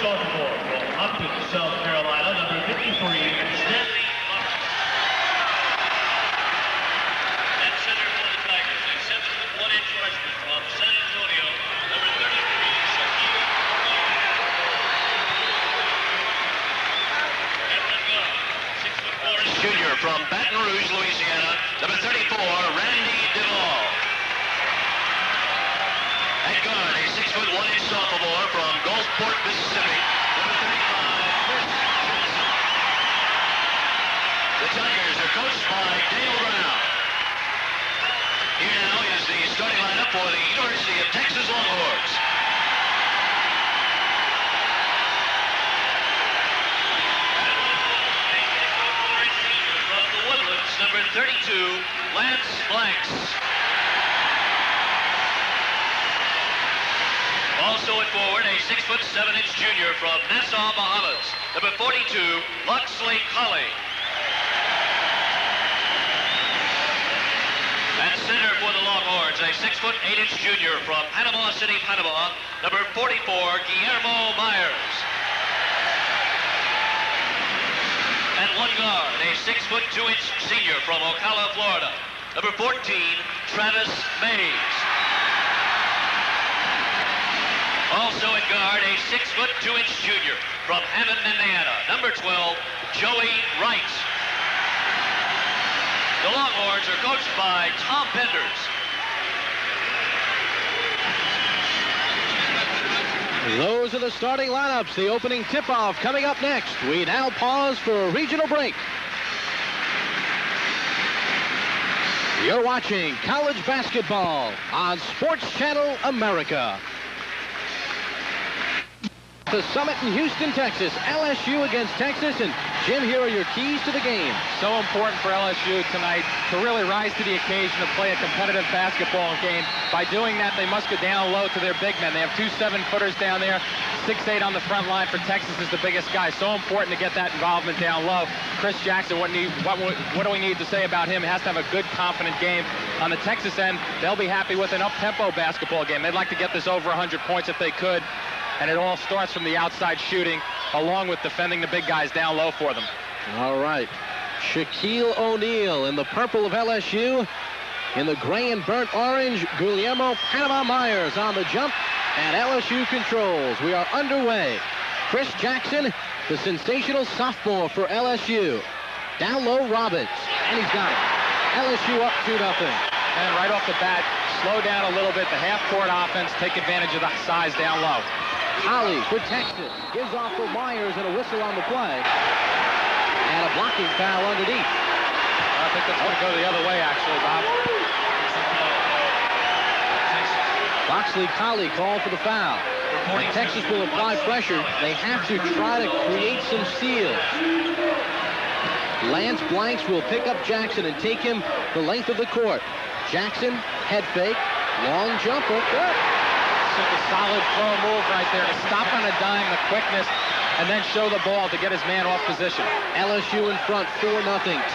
sophomore from Upton, South Carolina, number 53, Stanley. At center for the Tigers, a 7'1" freshman from San Antonio, number 33, Shaq. At one guard, 6'4" junior from Baton Rouge, Louisiana, number 34, Randy Duvall. At guard, a 6'1" sophomore from Gulfport, Mississippi, number 35, Chris Johnson. The Tigers are coached by Dale Brown. Here now is the starting lineup for the University of Texas Longhorns. From the Woodlands, number 32, Lance Blanks. Also at forward, a 6'7" junior from Nassau, Bahamas, number 42, Luxley Colley. At center for the Longhorns, a 6'8" junior from Panama City, Panama, number 44, Guillermo Myers. At one guard, a 6'2" senior from Ocala, Florida, number 14, Travis Mays. Also at guard, a 6'2" junior from Hammond, Indiana, number 12, Joey Wright. The Longhorns are coached by Tom Penders. Those are the starting lineups. The opening tip-off coming up next. We now pause for a regional break. You're watching college basketball on Sports Channel America. The Summit in Houston, Texas. LSU against Texas. And Jim, here are your keys to the game. So important for LSU tonight to really rise to the occasion to play a competitive basketball game. By doing that, they must go down low to their big men. They have 2 7-footers down there. 6'8" on the front line for Texas is the biggest guy. So important to get that involvement down low. Chris Jackson, what do we need to say about him? He has to have a good, confident game. On the Texas end, they'll be happy with an up-tempo basketball game. They'd like to get this over 100 points if they could. And it all starts from the outside shooting, along with defending the big guys down low for them. All right. Shaquille O'Neal in the purple of LSU. In the gray and burnt orange, Guillermo Panama Myers on the jump. And LSU controls. We are underway. Chris Jackson, the sensational sophomore for LSU. Down low, Robbins. And he's got it. LSU up 2-0. And right off the bat, slow down a little bit. The half-court offense, take advantage of the size down low. Colley for Texas. Gives off for Myers and a whistle on the play. And a blocking foul underneath. I think that's going to go the other way, actually, Bob. Loxley Colley called for the foul. And Texas will apply pressure. They have to try to create some steals. Lance Blanks will pick up Jackson and take him the length of the court. Jackson, head fake, long jumper. Good. Just a solid throw move right there to stop on a dime, the quickness, and then show the ball to get his man off position. LSU in front, 4-0.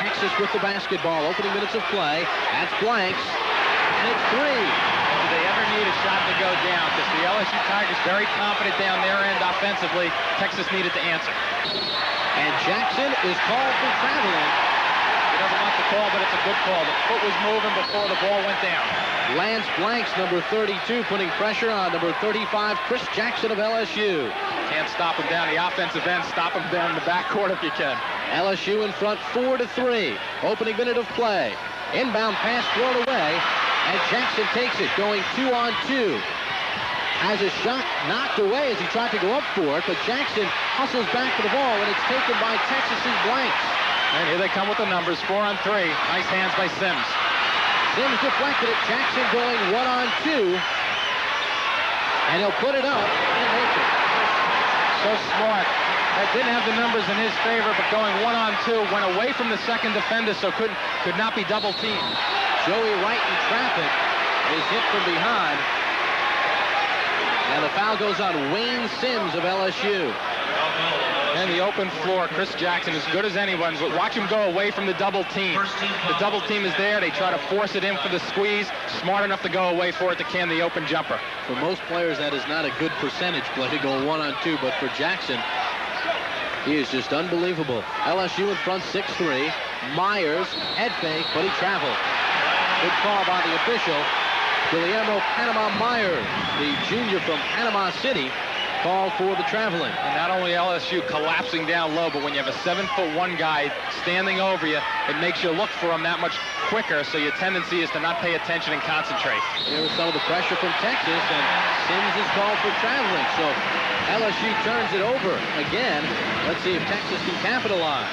Texas with the basketball. Opening minutes of play. That's Blanks. And it's 3. Do they ever need a shot to go down? Because the LSU Tigers very confident down their end offensively. Texas needed to answer. And Jackson is called for traveling. He doesn't like the call, but it's a good call. The foot was moving before the ball went down. Lance Blanks, number 32, putting pressure on number 35, Chris Jackson of LSU. Can't stop him down the offensive end. Stop him down in the backcourt if you can. LSU in front, 4-3. Opening minute of play. Inbound pass thrown away, and Jackson takes it, going 2-on-2. Has a shot knocked away as he tried to go up for it, but Jackson hustles back for the ball, and it's taken by Texas's Blanks. And here they come with the numbers, 4-on-3. Nice hands by Sims. Sims deflected it. Jackson going 1-on-2. And he'll put it up and make it. So smart. That didn't have the numbers in his favor, but going 1-on-2, went away from the second defender, so could not be double teamed. Joey Wright in traffic is hit from behind. And the foul goes on Wayne Sims of LSU. And the open floor, Chris Jackson, as good as anyone, but watch him go away from the double team. The double team is there. They try to force it in for the squeeze. Smart enough to go away for it to can the open jumper. For most players, that is not a good percentage play to go 1-on-2, but for Jackson, he is just unbelievable. LSU in front 6-3. Myers, head fake, but he traveled. Good call by the official. Guillermo Panama Myers, the junior from Panama City, called for the traveling. And not only LSU collapsing down low, but when you have a 7'1" guy standing over you, it makes you look for him that much quicker, so your tendency is to not pay attention and concentrate. There was some of the pressure from Texas, and Sims is called for traveling. So LSU turns it over again. Let's see if Texas can capitalize.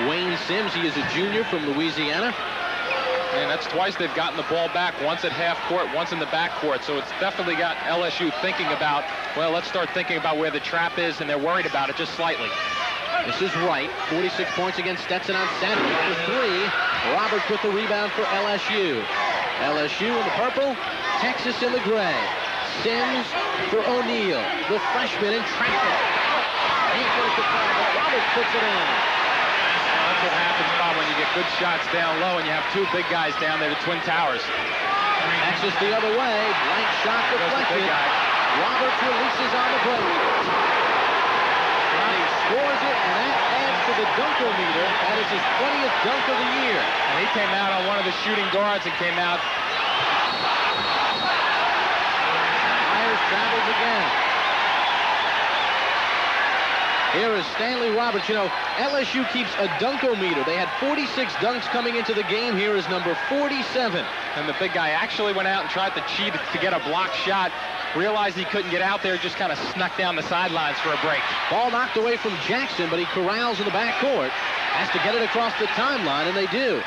Wayne Sims, he is a junior from Louisiana. And that's twice they've gotten the ball back, once at half court, once in the back court. So it's definitely got LSU thinking about, well, let's start thinking about where the trap is, and they're worried about it just slightly. This is Wright, 46 points against Stetson on Saturday for 3. Roberts with the rebound for LSU. LSU in the purple, Texas in the gray. Sims for O'Neal, the freshman in traffic. Ain't going to foul, but Roberts puts it in. That's what happens, Bob, when you get good shots down low and you have two big guys down there, the Twin Towers. Texas the other way, blank shot deflected. Roberts releases on the break. And he scores it, and that adds to the dunkometer. That is his 20th dunk of the year. And he came out on one of the shooting guards and came out. Myers travels again. Here is Stanley Roberts. You know, LSU keeps a dunkometer. They had 46 dunks coming into the game. Here is number 47. And the big guy actually went out and tried to cheat to get a block shot. Realized he couldn't get out there, just kind of snuck down the sidelines for a break. Ball knocked away from Jackson, but he corrals in the backcourt. Has to get it across the timeline, and they do.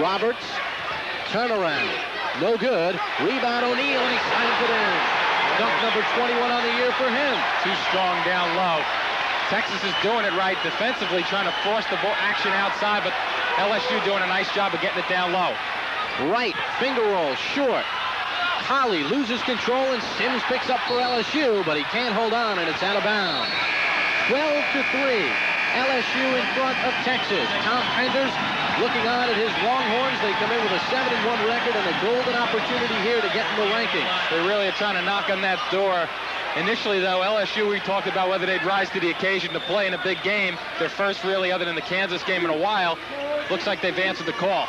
Roberts, turnaround. No good. Rebound O'Neal, and he slams it in. Dunk number 21 on the year for him. Too strong down low. Texas is doing it right defensively, trying to force the ball action outside, but LSU doing a nice job of getting it down low. Right, finger roll, short. Holly loses control, and Sims picks up for LSU, but he can't hold on, and it's out of bounds. 12-3. LSU in front of Texas. Tom Penders looking on at his Longhorns. They come in with a 7-1 record and a golden opportunity here to get in the rankings. They really are trying to knock on that door. Initially, though, LSU, we talked about whether they'd rise to the occasion to play in a big game. Their first, really, other than the Kansas game in a while. Looks like they've answered the call.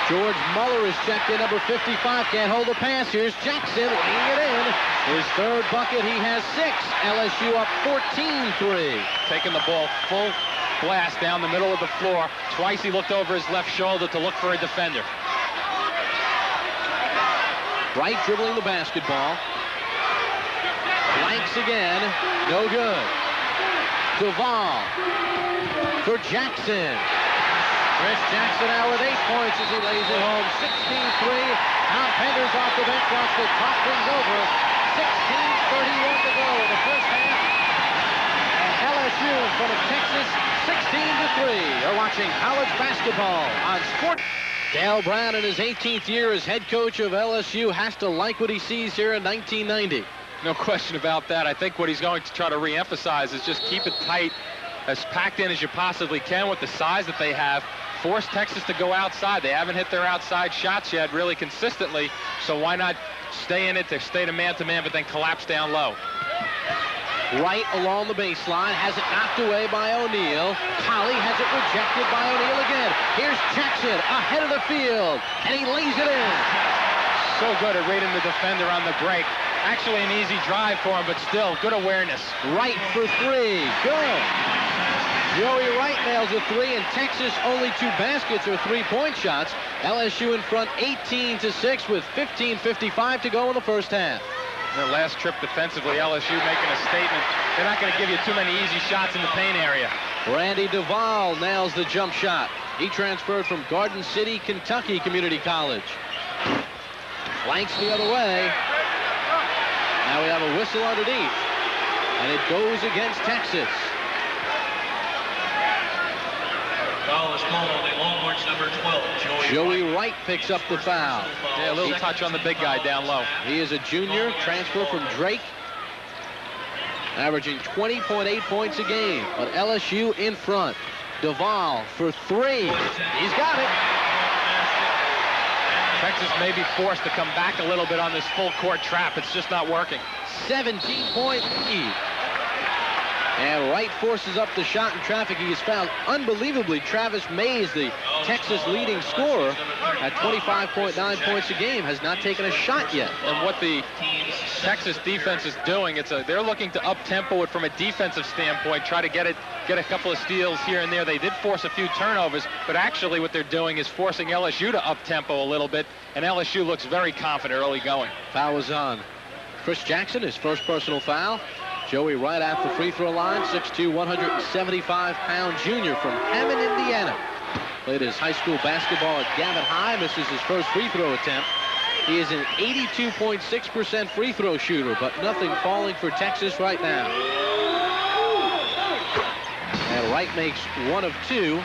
George Muller is checked in, number 55. Can't hold the pass. Here's Jackson laying it in. His third bucket. He has 6. LSU up 14-3. Taking the ball full blast down the middle of the floor. Twice he looked over his left shoulder to look for a defender. Wright dribbling the basketball. Blanks again. No good. Duval for Jackson. Chris Jackson now with 8 points as he lays it home. 16-3. Tom Penders off the bench wants to talk things over. 16:31 to go in the first half. And LSU in front of Texas, 16-3. You're watching college basketball on Sport. Dale Brown in his 18th year as head coach of LSU has to like what he sees here in 1990. No question about that. I think what he's going to try to re-emphasize is just keep it tight, as packed in as you possibly can with the size that they have. Force Texas to go outside. They haven't hit their outside shots yet really consistently, so why not stay in it to stay to man-to-man, but then collapse down low. Right along the baseline, has it knocked away by O'Neal. Colley has it rejected by O'Neal again. Here's Jackson ahead of the field, and he lays it in. So good at reading the defender on the break. Actually an easy drive for him, but still, good awareness. Wright for 3, good. Joey Wright nails a 3, and Texas only 2 baskets or 3-point shots. LSU in front 18-6 with 15:55 to go in the first half. Their last trip defensively, LSU making a statement. They're not going to give you too many easy shots in the paint area. Randy Duval nails the jump shot. He transferred from Garden City, Kentucky Community College. Flanks the other way. Now we have a whistle underneath, and it goes against Texas. Foul is called on the Longhorns, number 12, Joey Wright picks up the foul. Yeah, a little touch on the big guy down low. He is a junior, transfer from Drake. averaging 20.8 points a game. But LSU in front. Duval for three. He's got it. Texas may be forced to come back a little bit on this full court trap. It's just not working. 17-point lead. And Wright forces up the shot in traffic. He has fouled unbelievably Travis Mays, the Texas leading scorer, at 25.9 points a game, has not taken a shot yet. And what the Texas defense is doing, they're looking to up-tempo it from a defensive standpoint, try to get a couple of steals here and there. They did force a few turnovers, but actually what they're doing is forcing LSU to up-tempo a little bit, and LSU looks very confident early going. Foul was on Chris Jackson, his first personal foul. Joey Wright at the free throw line, 6'2", 175-pound junior from Hammond, Indiana. Played his high school basketball at Gavitt High, misses his first free throw attempt. He is an 82.6% free throw shooter, but nothing falling for Texas right now. And Wright makes one of two,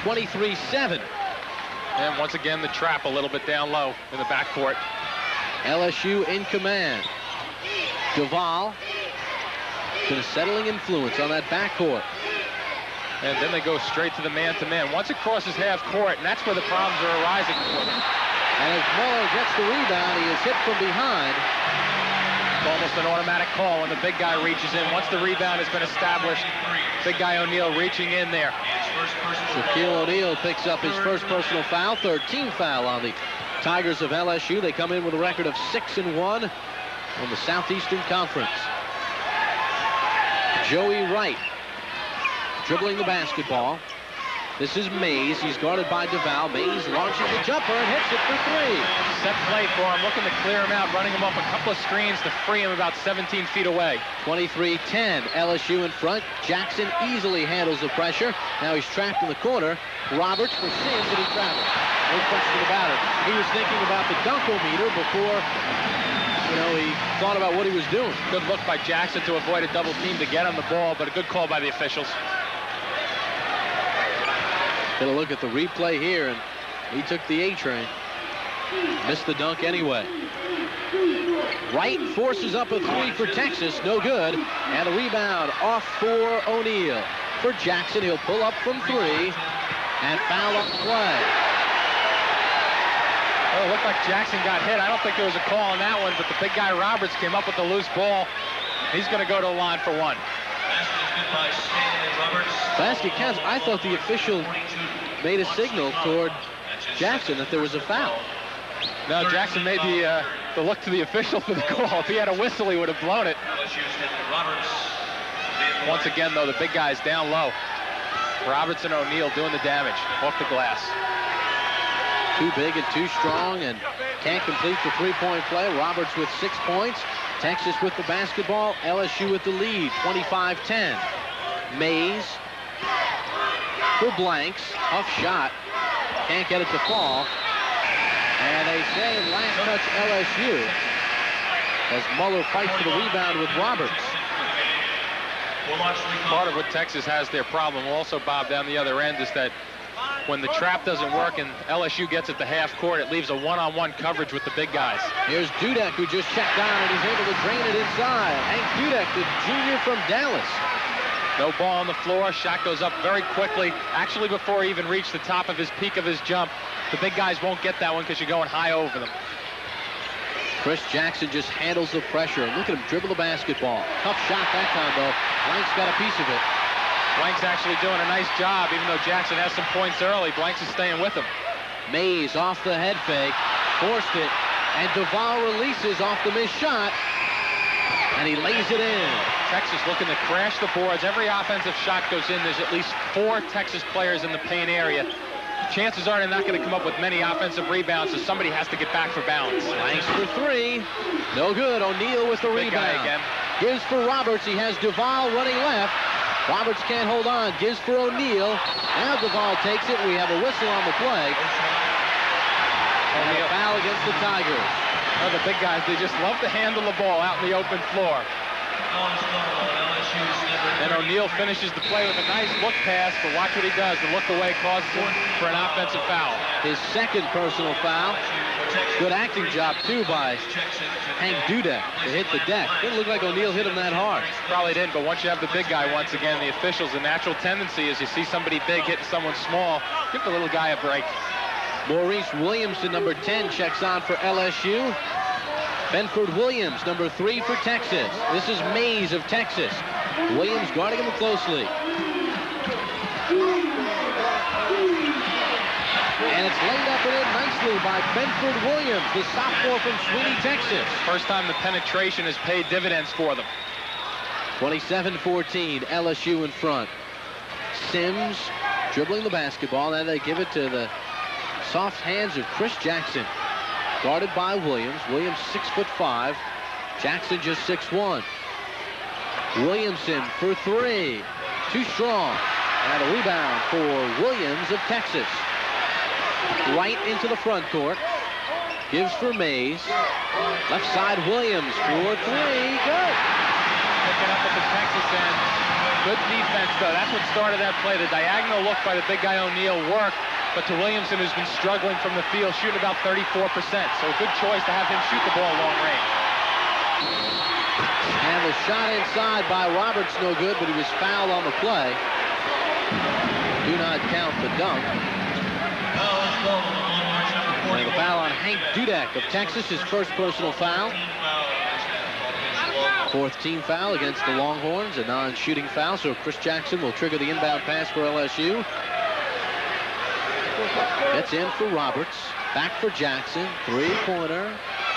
23-7. And once again, the trap a little bit down low in the backcourt. LSU in command. Duval. Been a settling influence on that backcourt. And then they go straight to the man-to-man. Once it crosses half court, and that's where the problems are arising for them. And as Muller gets the rebound, he is hit from behind. It's almost an automatic call when the big guy reaches in. Once the rebound has been established, big guy O'Neal reaching in there. Shaquille O'Neal picks up his first personal foul, 13th foul on the Tigers of LSU. They come in with a record of 6-1 on the Southeastern Conference. Joey Wright dribbling the basketball. This is Mays. He's guarded by Duval. Mays launches the jumper and hits it for three. Set play for him, looking to clear him out, running him off a couple of screens to free him about 17 feet away. 23-10, LSU in front. Jackson easily handles the pressure. Now he's trapped in the corner. Roberts for Sims, and he travels. No question about it. He was thinking about the dunkometer before, he thought about what he was doing. Good look by Jackson to avoid a double team to get on the ball, but a good call by the officials. Get a look at the replay here, and he took the A train. Missed the dunk anyway. Wright forces up a three for Texas, no good. And a rebound off for O'Neal. For Jackson, he'll pull up from three and foul on the play. Well, it looked like Jackson got hit. I don't think there was a call on that one, but the big guy Roberts came up with the loose ball. He's going to go to the line for one. Basket counts. I thought the official made a signal toward Jackson that there was a foul. No, Jackson made the look to the official for the call. If he had a whistle, he would have blown it. Once again, though, the big guy's down low. Roberts and O'Neal doing the damage off the glass. Too big and too strong, and can't complete the three-point play. Roberts with 6 points. Texas with the basketball. LSU with the lead, 25-10. Mays for Blanks. Tough shot. Can't get it to fall. And they say last touch LSU as Muller fights for the rebound with Roberts. Part of what Texas has their problem also, Bob, down the other end is that when the trap doesn't work and LSU gets at the half court, it leaves a one-on-one coverage with the big guys. Here's Dudek, who just checked down, and he's able to drain it inside. Hank Dudek, the junior from Dallas. No ball on the floor. Shaq goes up very quickly. Actually, before he even reached the top of his peak of his jump, the big guys won't get that one because you're going high over them. Chris Jackson just handles the pressure. Look at him dribble the basketball. Tough shot that time, though. Blank's got a piece of it. Blank's actually doing a nice job, even though Jackson has some points early. Blanks is staying with him. Mays off the head fake, forced it, and Duval releases off the missed shot, and he lays it in. Texas looking to crash the boards. Every offensive shot goes in. There's at least 4 Texas players in the paint area. Chances are they're not going to come up with many offensive rebounds, so somebody has to get back for balance. Blanks for three. No good. O'Neal with the big rebound. Guy again. Gives for Roberts. He has Duval running left. Roberts can't hold on. Gives for O'Neal. Now Duval takes it. We have a whistle on the play. And a foul against the Tigers. Oh, the big guys, they just love to handle the ball out in the open floor. And O'Neal finishes the play with a nice look pass, but watch what he does. The look away causes him for an offensive foul. His second personal foul. Good acting job, too, by Hank Dudek to hit the deck. Didn't look like O'Neal hit him that hard. Probably didn't, but once you have the big guy, once again, the officials, the natural tendency is you see somebody big hitting someone small, give the little guy a break. Maurice Williamson, number 10, checks on for LSU. Benford Williams, number 3 for Texas. This is Mays of Texas. Williams guarding him closely. And it's laid up and in nicely by Benford Williams, the sophomore from Sweeney, Texas. First time the penetration has paid dividends for them. 27-14, LSU in front. Sims dribbling the basketball. Now they give it to the soft hands of Chris Jackson. Guarded by Williams. Williams 6'5". Jackson just 6'1". Williamson for 3. Too strong. And a rebound for Williams of Texas. Right into the front court. Gives for Mays. Left side Williams for 3. Good. Picking up at the Texas end. Good defense, though. That's what started that play. The diagonal look by the big guy O'Neal worked. But to Williamson, who's been struggling from the field, shooting about 34%. So a good choice to have him shoot the ball long range. And the shot inside by Roberts, no good, but he was fouled on the play. Do not count the dunk. And the foul on Hank Dudek of Texas, his first personal foul. Fourth team foul against the Longhorns, a non-shooting foul, so Chris Jackson will trigger the inbound pass for LSU. Gets in for Roberts. Back for Jackson. Three-pointer.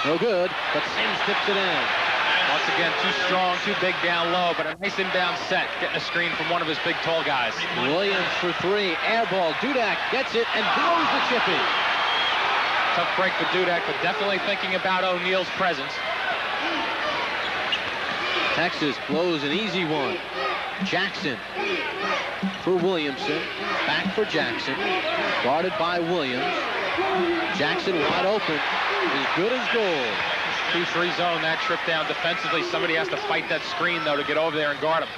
No good, but Sims tips it in. Once again, too strong, too big down low, but a nice inbound set, getting a screen from one of his big, tall guys. Williams for 3. Air ball. Dudek gets it and blows the chip in. Tough break for Dudek, but definitely thinking about O'Neal's presence. Texas blows an easy one. Jackson for Williamson. Back for Jackson. Guarded by Williams. Jackson wide open. As good as gold. 2-3 zone, that trip down defensively. Somebody has to fight that screen, though, to get over there and guard him.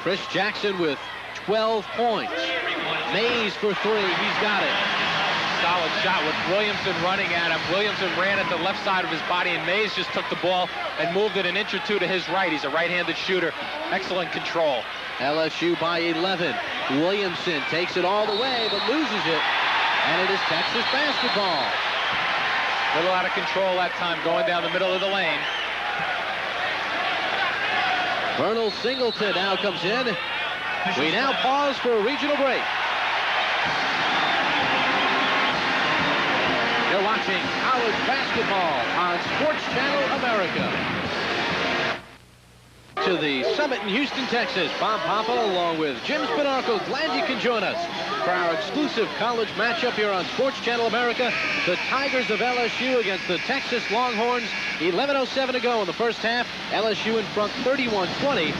Chris Jackson with 12 points. Mays for 3. He's got it. Solid shot with Williamson running at him. Williamson ran at the left side of his body, and Mays just took the ball and moved it an inch or two to his right. He's a right-handed shooter. Excellent control. LSU by 11. Williamson takes it all the way, but loses it. And it is Texas basketball. A little out of control that time, going down the middle of the lane. Vernal Singleton now comes in. We now pause for a regional break. You're watching college basketball on Sports Channel America. To the Summit in Houston, Texas. Bob Papa along with Jim Spinarco. Glad you can join us for our exclusive college matchup here on Sports Channel America. The Tigers of LSU against the Texas Longhorns. 11:07 to go in the first half. LSU in front 31-20.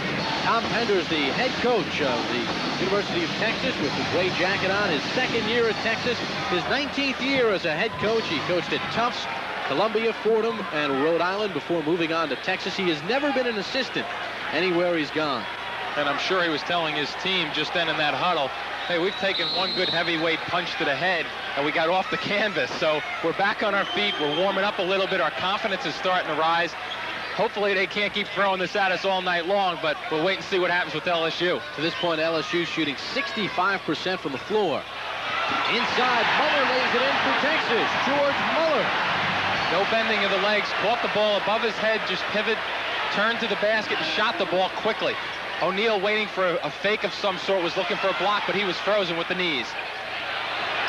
Tom Penders, the head coach of the University of Texas with the gray jacket on. His second year at Texas. His 19th year as a head coach. He coached at Tufts, Columbia, Fordham, and Rhode Island before moving on to Texas. He has never been an assistant anywhere he's gone. And I'm sure he was telling his team just then in that huddle, hey, we've taken one good heavyweight punch to the head, and we got off the canvas. So we're back on our feet. We're warming up a little bit. Our confidence is starting to rise. Hopefully they can't keep throwing this at us all night long, but we'll wait and see what happens with LSU. To this point, LSU shooting 65% from the floor. Inside, Muller lays it in for Texas. George Muller. No bending of the legs. Caught the ball above his head, just pivot, turned to the basket, and shot the ball quickly. O'Neal waiting for a fake of some sort, was looking for a block, but he was frozen with the knees.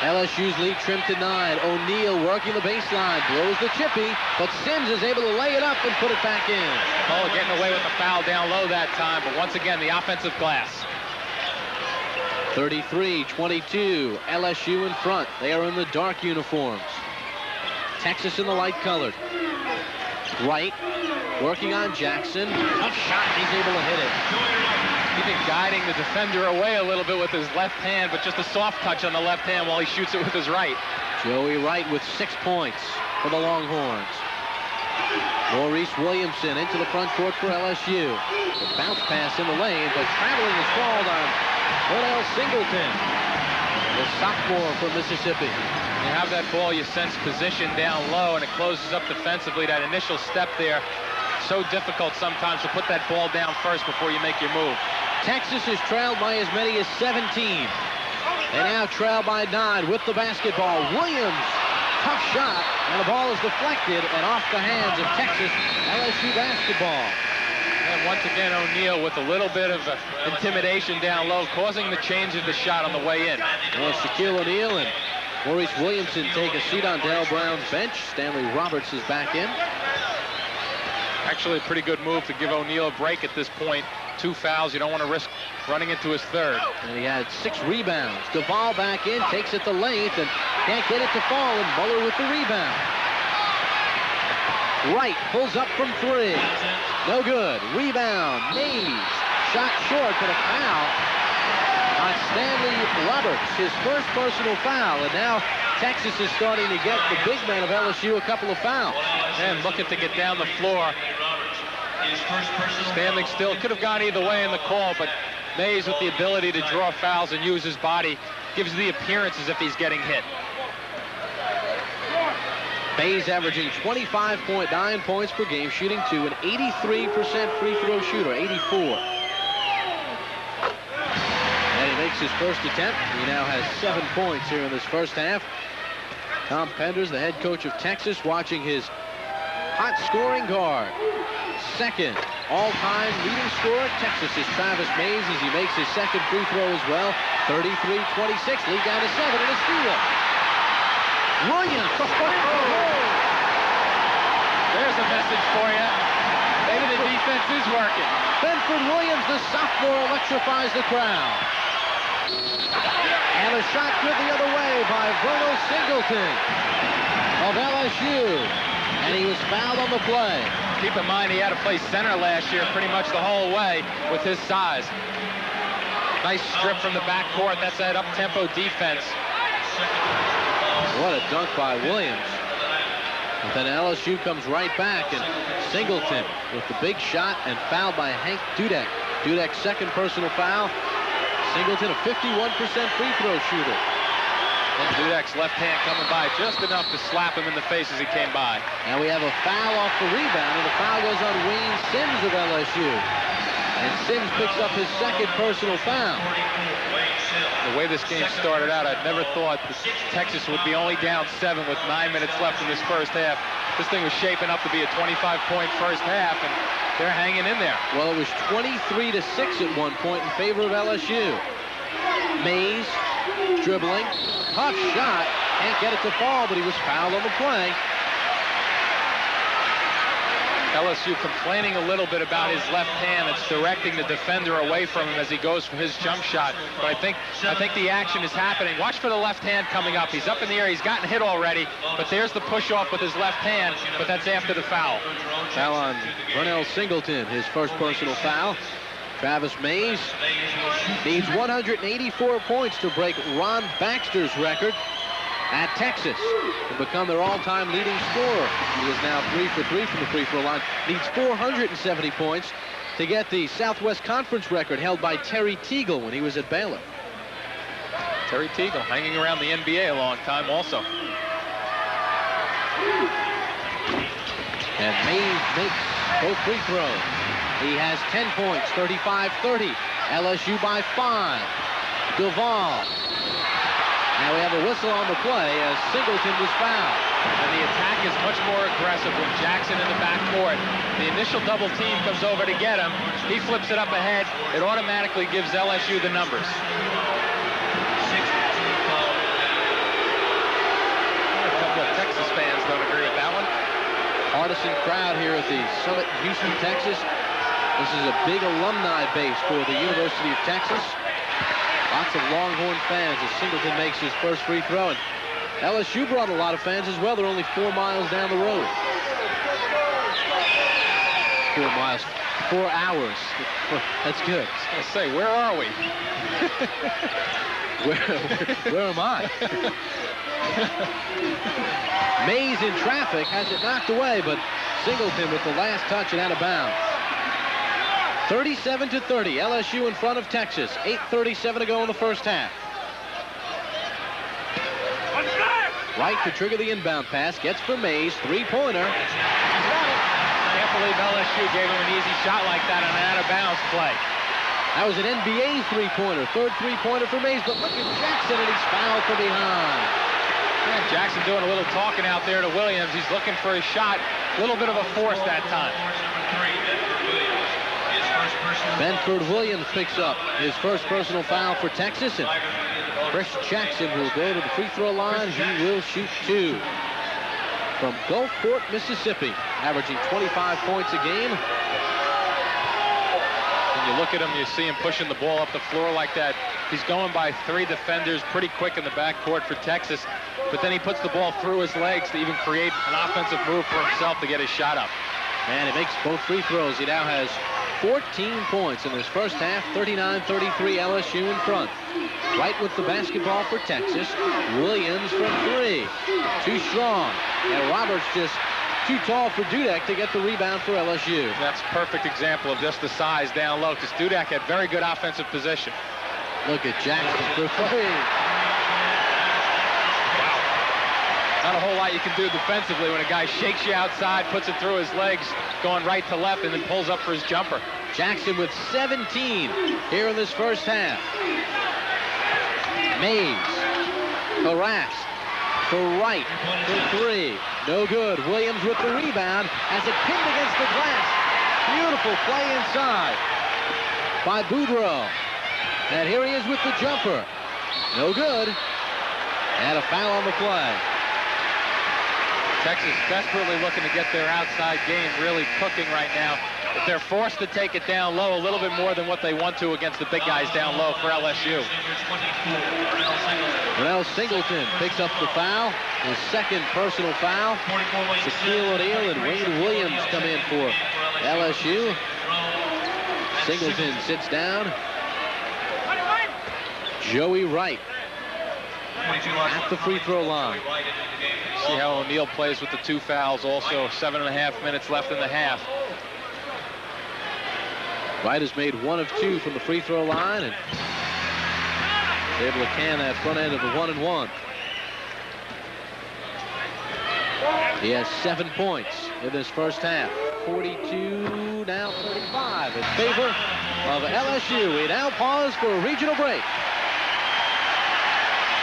LSU's lead trimmed to 9. O'Neal working the baseline, blows the chippy, but Sims is able to lay it up and put it back in. Oh, getting away with the foul down low that time, but once again, the offensive glass. 33-22, LSU in front. They are in the dark uniforms. Texas in the light colored. Wright working on Jackson. Tough shot, he's able to hit it. He's been guiding the defender away a little bit with his left hand, but just a soft touch on the left hand while he shoots it with his right. Joey Wright with 6 points for the Longhorns. Maurice Williamson into the front court for LSU. The bounce pass in the lane, but traveling is called on Vernell Singleton, the sophomore from Mississippi. You have that ball, you sense position down low, and it closes up defensively. That initial step there, so difficult sometimes to put that ball down first before you make your move. Texas is trailed by as many as 17. They now trail by 9 with the basketball. Williams, tough shot, and the ball is deflected and off the hands of Texas. LSU basketball. And once again, O'Neal with a little bit of intimidation down low, causing the change of the shot on the way in. Well, Shaquille O'Neal and Maurice Williamson take a seat on Dale Brown's bench. Stanley Roberts is back in. Actually, a pretty good move to give O'Neal a break at this point. 2 fouls. You don't want to risk running into his third. And he had 6 rebounds. Duvall back in, takes it to length, and can't get it to fall, and Muller with the rebound. Wright pulls up from 3. No good. Rebound. Mays. Shot short, but a foul on Stanley Roberts. His first personal foul, and now Texas is starting to get the big man of LSU a couple of fouls. And looking to get down the floor. Standing still. Could have gone either way in the call, but Mays with the ability to draw fouls and use his body gives the appearance as if he's getting hit. Mays averaging 25.9 points per game, shooting to an 83% free throw shooter, 84. And he makes his first attempt. He now has 7 points here in this first half. Tom Penders, the head coach of Texas, watching his hot scoring guard. Second all-time leading scorer, Texas, is Travis Mays as he makes his second free throw as well. 33-26, lead down to 7 and a steal. Williams. There's a message for you. Maybe the defense is working. Benford Williams, the sophomore, electrifies the crowd. And a shot good the other way by Vernell Singleton of LSU. And he was fouled on the play. Keep in mind, he had to play center last year pretty much the whole way with his size. Nice strip from the backcourt. That's that up-tempo defense. What a dunk by Williams. But then LSU comes right back, and Singleton with the big shot and fouled by Hank Dudek. Dudek's second personal foul. Singleton, a 51% free throw shooter. And Dudek's left hand coming by just enough to slap him in the face as he came by. And we have a foul off the rebound, and the foul goes on Wayne Sims of LSU. And Sims picks up his second personal foul. The way this game started out, I'd never thought that Texas would be only down 7 with 9 minutes left in this first half. This thing was shaping up to be a 25-point first half, and they're hanging in there. Well, it was 23-6 at one point in favor of LSU. Mays dribbling, tough shot, can't get it to fall, but he was fouled on the play. LSU complaining a little bit about his left hand that's directing the defender away from him as he goes for his jump shot. But I think the action is happening. Watch for the left hand coming up. He's up in the air. He's gotten hit already, but there's the push off with his left hand, but that's after the foul. Foul on Vernell Singleton, his first personal foul. Travis Mays needs 184 points to break Ron Baxter's record at Texas to become their all-time leading scorer. He is now 3 for 3 from the free throw line. Needs 470 points to get the Southwest Conference record held by Terry Teagle when he was at Baylor. Terry Teagle hanging around the NBA a long time also. And Mays makes both free throws. He has 10 points, 35-30. LSU by 5. Duvall. Now we have a whistle on the play as Singleton was fouled. And the attack is much more aggressive with Jackson in the backcourt. The initial double team comes over to get him. He flips it up ahead. It automatically gives LSU the numbers. A couple of Texas fans don't agree with that one. Partisan crowd here at the Summit, Houston, Texas. This is a big alumni base for the University of Texas. Lots of Longhorn fans as Singleton makes his first free throw. And LSU brought a lot of fans as well. They're only 4 miles down the road. 4 miles, 4 hours. That's good. I was going to say, where are we? Where am I? Mays in traffic has it knocked away, but Singleton with the last touch and out of bounds. 37-30, LSU in front of Texas. 8:37 to go in the first half. Wright to trigger the inbound pass, gets for Mays, three-pointer. Can't believe LSU gave him an easy shot like that on an out-of-bounds play. That was an NBA three-pointer, third three-pointer for Mays, but look at Jackson, and he's fouled from behind. Yeah, Jackson doing a little talking out there to Williams. He's looking for his shot. A little bit of a force that time. Benford Williams picks up his first personal foul for Texas, and Chris Jackson will go to the free throw line. He will shoot two. From Gulfport, Mississippi, averaging 25 points a game. When you look at him, you see him pushing the ball up the floor like that. He's going by three defenders pretty quick in the backcourt for Texas, but then he puts the ball through his legs to even create an offensive move for himself to get his shot up. And he makes both free throws. He now has 14 points in this first half, 39-33 LSU in front. Wright with the basketball for Texas. Williams from three. Too strong. And Roberts just too tall for Dudek to get the rebound for LSU. That's a perfect example of just the size down low, because Dudek had very good offensive position. Look at Jackson for three. Not a whole lot you can do defensively when a guy shakes you outside, puts it through his legs, going right to left, and then pulls up for his jumper. Jackson with 17 here in this first half. Mays harassed for Wright for three. No good. Williams with the rebound has it pinned against the glass. Beautiful play inside by Boudreaux. And here he is with the jumper. No good. And a foul on the play. Texas desperately looking to get their outside game really cooking right now. But they're forced to take it down low a little bit more than what they want to against the big guys down low for LSU. Rennell Singleton picks up the foul, his second personal foul. Shaquille O'Neal and Wayne Williams come in for LSU. Singleton sits down. Joey Wright at the free throw line. See how O'Neal plays with the two fouls also. 7.5 minutes left in the half. Wright has made 1 of 2 from the free throw line and is able to can that front end of the 1-and-1. He has 7 points in this first half. 42, now 35 in favor of LSU. We now pause for a regional break.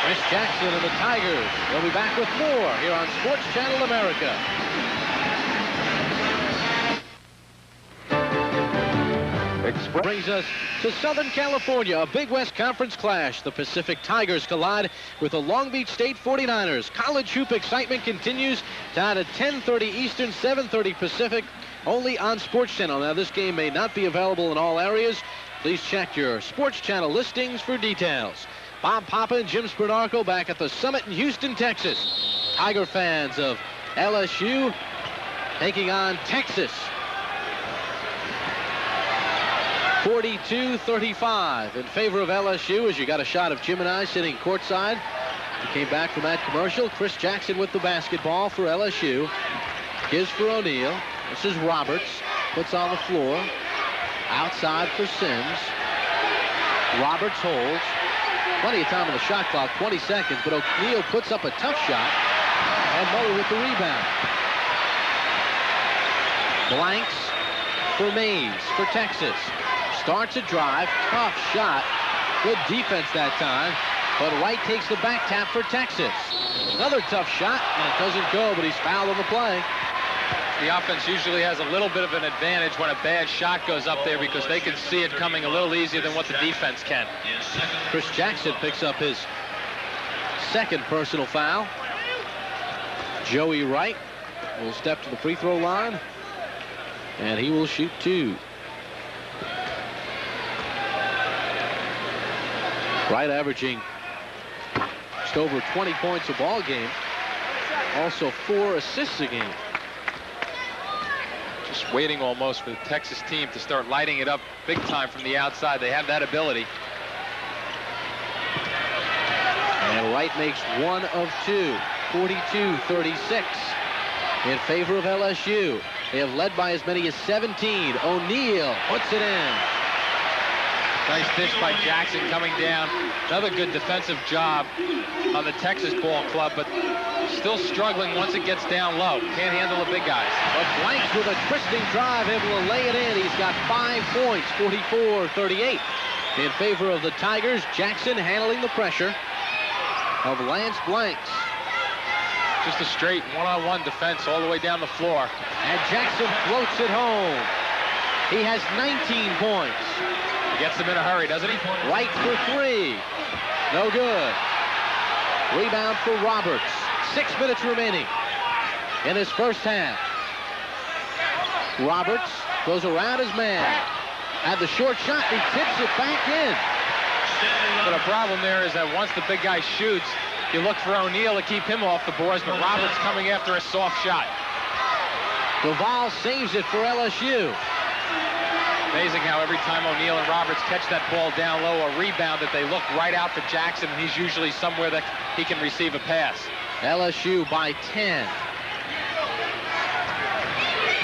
Chris Jackson and the Tigers will be back with more here on Sports Channel America. Brings us to Southern California, a Big West Conference clash. The Pacific Tigers collide with the Long Beach State 49ers. College hoop excitement continues, tied at 10:30 Eastern, 7:30 Pacific, only on Sports Channel. Now, this game may not be available in all areas. Please check your Sports Channel listings for details. Bob Papa and Jim Spadarco back at the Summit in Houston, Texas. Tiger fans of LSU taking on Texas. 42-35 in favor of LSU, as you got a shot of Jim and I sitting courtside. We came back from that commercial. Chris Jackson with the basketball for LSU. Gives for O'Neal. This is Roberts. Puts on the floor. Outside for Sims. Roberts holds. Plenty of time on the shot clock, 20 seconds, but O'Neal puts up a tough shot. And Muller with the rebound. Blanks for Mays for Texas. Starts a drive, tough shot. Good defense that time, but Wright takes the back tap for Texas. Another tough shot, and it doesn't go, but he's fouled on the play. The offense usually has a little bit of an advantage when a bad shot goes up there because they can see it coming a little easier than what the defense can. Chris Jackson picks up his second personal foul. Joey Wright will step to the free throw line, and he will shoot 2. Wright averaging just over 20 points a ball game. Also 4 assists a game. Just waiting almost for the Texas team to start lighting it up big time from the outside. They have that ability. And Wright makes 1 of 2. 42-36 in favor of LSU. They have led by as many as 17. O'Neal puts it in. Nice dish by Jackson coming down. Another good defensive job on the Texas ball club, but still struggling once it gets down low. Can't handle the big guys. But Blanks with a twisting drive, able to lay it in. He's got 5 points, 44-38. In favor of the Tigers, Jackson handling the pressure of Lance Blanks. Just a straight one-on-one defense all the way down the floor. And Jackson floats it home. He has 19 points. He gets them in a hurry, doesn't he? Right for 3. No good. Rebound for Roberts. 6 minutes remaining in his first half. Roberts goes around his man. At the short shot, he tips it back in. But the problem there is that once the big guy shoots, you look for O'Neal to keep him off the boards, but Roberts coming after a soft shot. Duval saves it for LSU. Amazing how every time O'Neal and Roberts catch that ball down low or rebound that they look right out for Jackson, and he's usually somewhere that he can receive a pass. LSU by 10.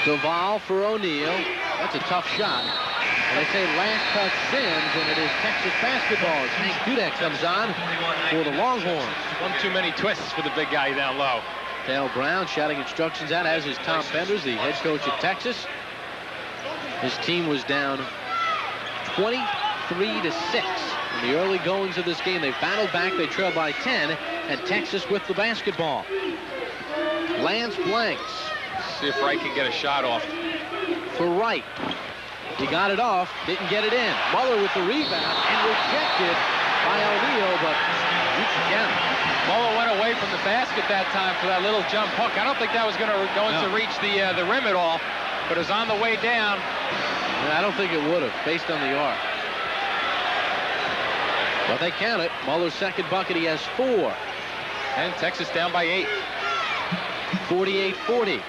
Duval for O'Neal. That's a tough shot. And they say last touch Sims, and it is Texas basketball as Hank Dudek comes on for the Longhorns. One too many twists for the big guy down low. Dale Brown shouting instructions out, as is Tom Benders, the head coach of Texas. His team was down 23-6 in the early goings of this game. They battled back. They trailed by 10, and Texas with the basketball. Lance Blanks. See if Wright can get a shot off. For Wright. He got it off, didn't get it in. Muller with the rebound and rejected by O'Neal, but reached again. Muller went away from the basket that time for that little jump hook. I don't think that was going to reach the rim at all, but it was on the way down. I don't think it would have, based on the arc. But they count it. Muller's second bucket, he has 4. And Texas down by 8. 48-40.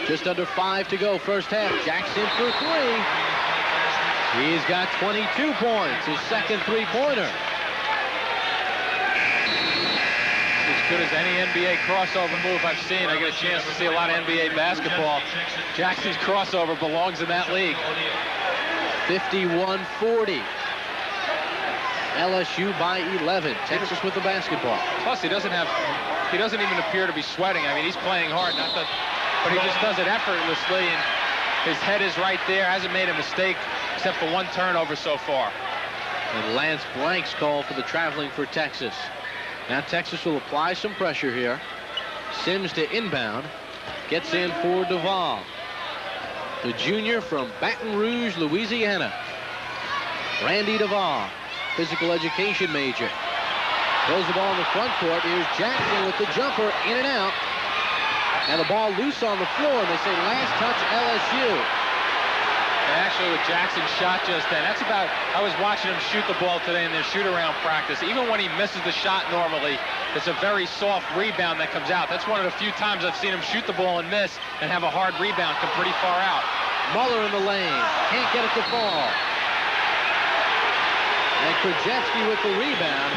Just under 5 to go, first half. Jackson for 3. He's got 22 points, his second three-pointer. As good as any NBA crossover move I've seen. I get a chance to see a lot of NBA basketball. Jackson's crossover belongs in that league. 51-40. LSU by 11. Texas with the basketball. Plus, he doesn't even appear to be sweating. I mean, he's playing hard, but he just does it effortlessly, and his head is right there. Hasn't made a mistake except for 1 turnover so far. And Lance Blanks called for the traveling for Texas. Now Texas will apply some pressure here. Sims to inbound. Gets in for Duval. The junior from Baton Rouge, Louisiana. Randy Duval, physical education major. Throws the ball in the front court. Here's Jackson with the jumper, in and out. And the ball loose on the floor, and they say last touch LSU. And actually with Jackson's shot just then, that's about, I was watching him shoot the ball today in their shoot-around practice. Even when he misses the shot normally, it's a very soft rebound that comes out. That's one of the few times I've seen him shoot the ball and miss and have a hard rebound come pretty far out. Muller in the lane, can't get it to fall. And Krzyzewski with the rebound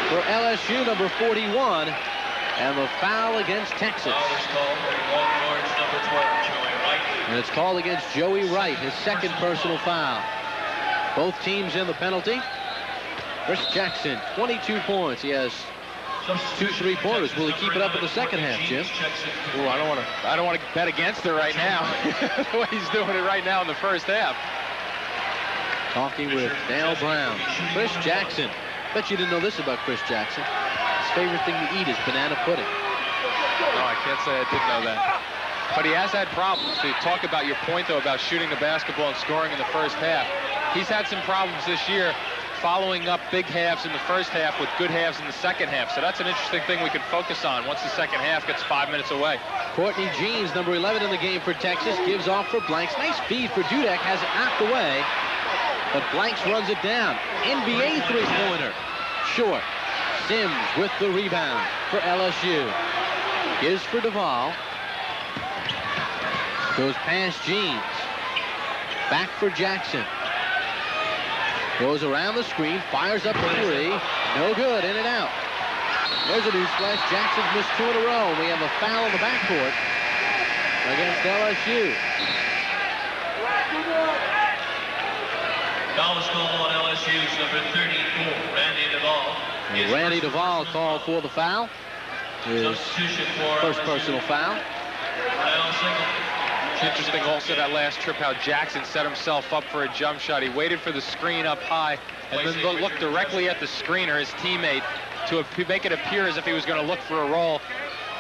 for LSU, number 41. And the foul against Texas. And it's called against Joey Wright, his second personal foul. Both teams in the penalty. Chris Jackson, 22 points. He has 2 3-pointers. Will he keep it up in the second half, Jim? Oh, I don't want to bet against it right now. The way he's doing it right now in the first half. Talking with Dale Brown. Chris Jackson. Bet you didn't know this about Chris Jackson. His favorite thing to eat is banana pudding. No, I can't say I did know that. But he has had problems. So you talk about your point, though, about shooting the basketball and scoring in the first half. He's had some problems this year following up big halves in the first half with good halves in the second half. So that's an interesting thing we can focus on once the second half gets 5 minutes away. Courtney Jeans, number 11 in the game for Texas, gives off for Blanks. Nice feed for Dudek, has it knocked away. But Blanks runs it down. NBA three-pointer. Short. Sims with the rebound for LSU. Gives for Duval. Goes past Jeans. Back for Jackson. Goes around the screen. Fires up for 3. No good. In and out. There's a newsflash. Jackson's missed 2 in a row. We have a foul in the backcourt. against LSU. Foul is called on LSU's number 34, Randy Duvall. And Randy Duvall called for the foul. His Substitution for first LSU. personal foul. Cornell Singleton. It's interesting also that last trip how Jackson set himself up for a jump shot. He waited for the screen up high and then looked directly at the screener, his teammate, to make it appear as if he was going to look for a roll,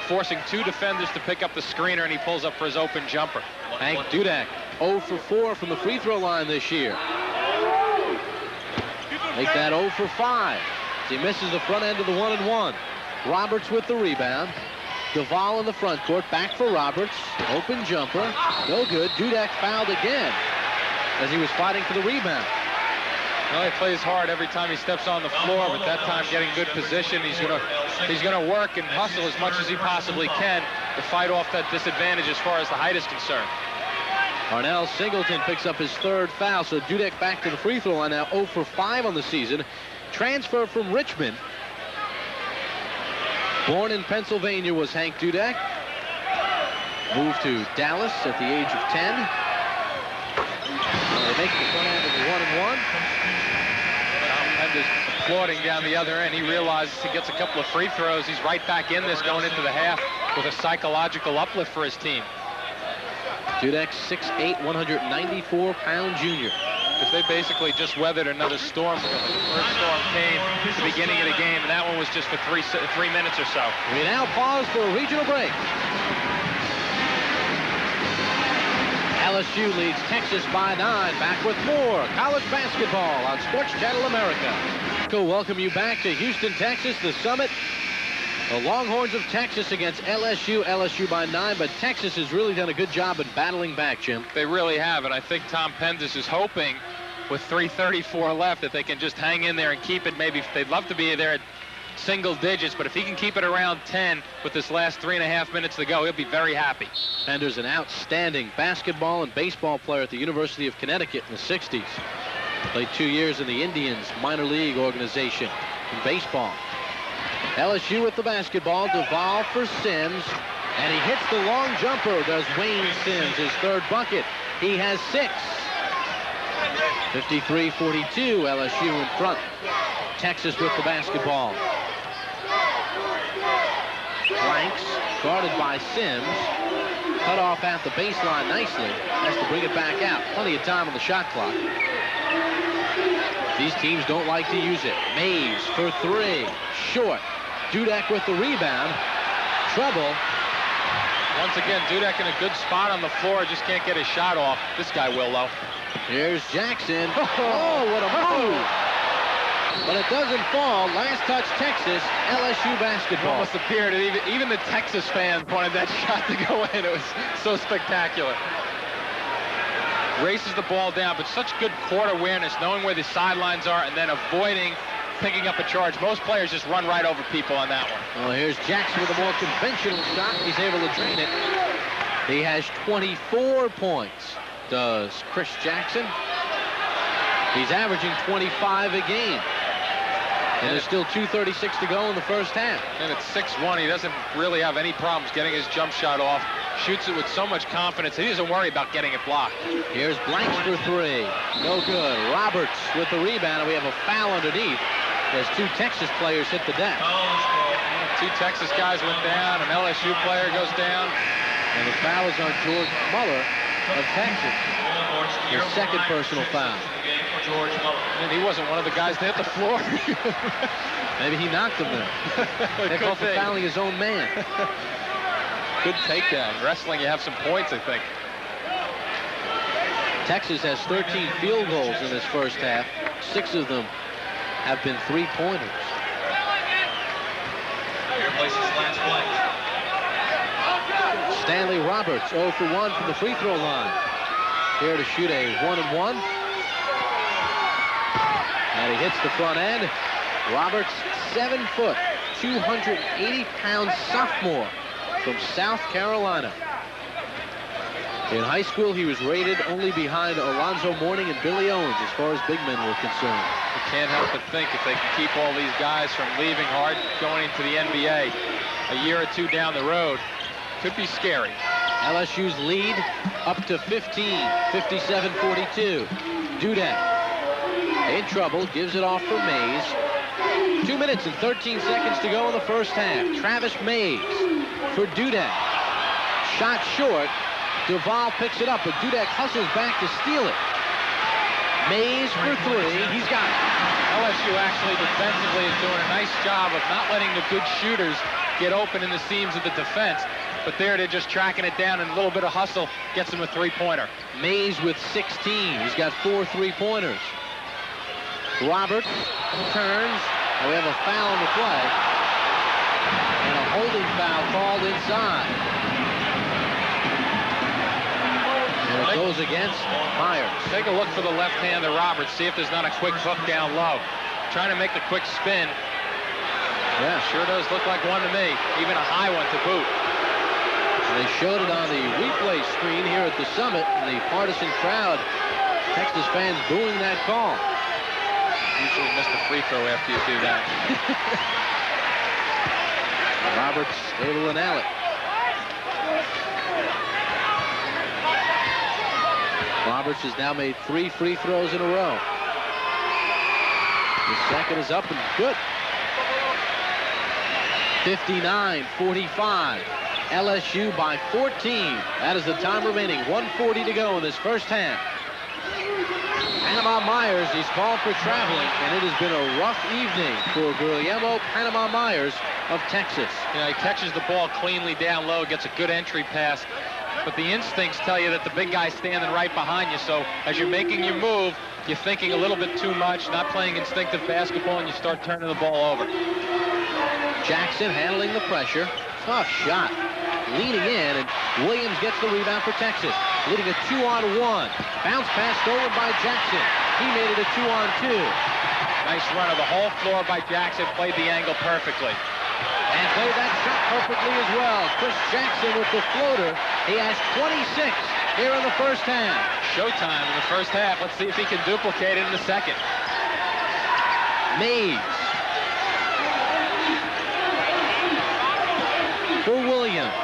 forcing two defenders to pick up the screener, and he pulls up for his open jumper. Hank Dudek, 0 for 4 from the free throw line this year. Make that 0 for 5. He misses the front end of the 1-and-1. Roberts with the rebound. Duvall in the front court, back for Roberts. Open jumper, no good. Dudek fouled again as he was fighting for the rebound. Well, he plays hard every time he steps on the floor, but that time getting good position. He's gonna work and hustle as much as he possibly can to fight off that disadvantage as far as the height is concerned. Cornell Singleton picks up his third foul, so Dudek back to the free throw line now, 0 for 5 on the season. Transfer from Richmond. Born in Pennsylvania was Hank Dudek. Moved to Dallas at the age of 10. They make the front end of the 1-and-1. Tom Pender's applauding down the other end. He realizes he gets a couple of free throws. He's right back in this going into the half with a psychological uplift for his team. Dudek, 6'8", 194-pound junior. Because they basically just weathered another storm. The first storm came at the beginning of the game, and that one was just for three minutes or so. We now pause for a regional break. LSU leads Texas by 9. Back with more college basketball on Sports Channel America. We'll welcome you back to Houston, Texas, the Summit. The Longhorns of Texas against LSU. LSU by 9, but Texas has really done a good job in battling back, Jim. They really have, and I think Tom Penders is hoping with 3:34 left that they can just hang in there and keep it. Maybe they'd love to be there at single digits, but if he can keep it around 10 with this last 3.5 minutes to go, he'll be very happy. Penders, an outstanding basketball and baseball player at the University of Connecticut in the 60s. Played 2 years in the Indians minor league organization in baseball. LSU with the basketball. Duvall for Sims. And he hits the long jumper, does Wayne Sims, his third bucket. He has 6. 53-42, LSU in front. Texas with the basketball. Blanks, guarded by Sims. Cut off at the baseline nicely. Has to bring it back out. Plenty of time on the shot clock. These teams don't like to use it. Mays for 3. Short. Dudek with the rebound. Trouble. Once again, Dudek in a good spot on the floor. Just can't get his shot off. This guy will, though. Here's Jackson. Oh, what a move. But it doesn't fall. Last touch, Texas. LSU basketball. Almost appeared. Even the Texas fans wanted that shot to go in. It was so spectacular. Races the ball down, but such good court awareness, knowing where the sidelines are, and then avoiding picking up a charge. Most players just run right over people on that one. Well, here's Jackson with a more conventional shot. He's able to drain it. He has 24 points, does Chris Jackson. He's averaging 25 a game. And there's still 2:36 to go in the first half. And it's 6-1. He doesn't really have any problems getting his jump shot off. Shoots it with so much confidence. He doesn't worry about getting it blocked. Here's Blanks for 3. No good. Roberts with the rebound, and we have a foul underneath as 2 Texas players hit the deck. 2 Texas guys went down. An LSU player goes down. And the foul is on George Muller of Texas. His second personal foul. And he wasn't one of the guys that hit the floor. Maybe he knocked him there. They called for fouling his own man. Good takedown. Wrestling, you have some points, I think. Texas has 13 field goals in this first half. 6 of them have been 3-pointers. Here places Lance Blank. Stanley Roberts, 0 for 1 from the free throw line. Here to shoot a 1-and-1. And he hits the front end. Roberts, 7 foot, 280-pound sophomore from South Carolina. In high school, he was rated only behind Alonzo Mourning and Billy Owens as far as big men were concerned. You can't help but think if they can keep all these guys from leaving hard, going into the NBA a year or 2 down the road, could be scary. LSU's lead up to 15, 57-42. Dudek in trouble, gives it off for Mays. 2 minutes and 13 seconds to go in the first half. Travis Mays for Dudek. Shot short. Duval picks it up, but Dudek hustles back to steal it. Mays for three. He's got it. LSU actually defensively is doing a nice job of not letting the good shooters get open in the seams of the defense. But there they're just tracking it down, and a little bit of hustle gets him a three-pointer. Mays with 16. He's got 4 3-pointers. Roberts turns. And we have a foul on the play. And a holding foul called inside. And it goes against Myers. Take a look for the left-hander Roberts. See if there's not a quick hook down low. Trying to make the quick spin. Yeah, sure does look like one to me. Even a high one to boot. And they showed it on the replay screen here at the Summit. And the partisan crowd, Texas fans booing that call. Usually miss the free throw after you do that. Roberts able to nail it. Roberts has now made 3 free throws in a row. The second is up and good. 59-45. LSU by 14. That is the time remaining. 1:40 to go in this first half. Panama Myers, he's called for traveling, and it has been a rough evening for Guillermo Panama Myers of Texas. He catches the ball cleanly down low, gets a good entry pass, but the instincts tell you that the big guy's standing right behind you, so as you're making your move, you're thinking a little bit too much, not playing instinctive basketball, and you start turning the ball over. Jackson handling the pressure. Tough shot. Leaning in, and Williams gets the rebound for Texas. Leading a 2-on-1. Bounce pass stolen by Jackson. He made it a 2-on-2. Nice run of the whole floor by Jackson. Played the angle perfectly. And played that shot perfectly as well. Chris Jackson with the floater. He has 26 here in the first half. Showtime in the first half. Let's see if he can duplicate it in the second. Mays. For Williams.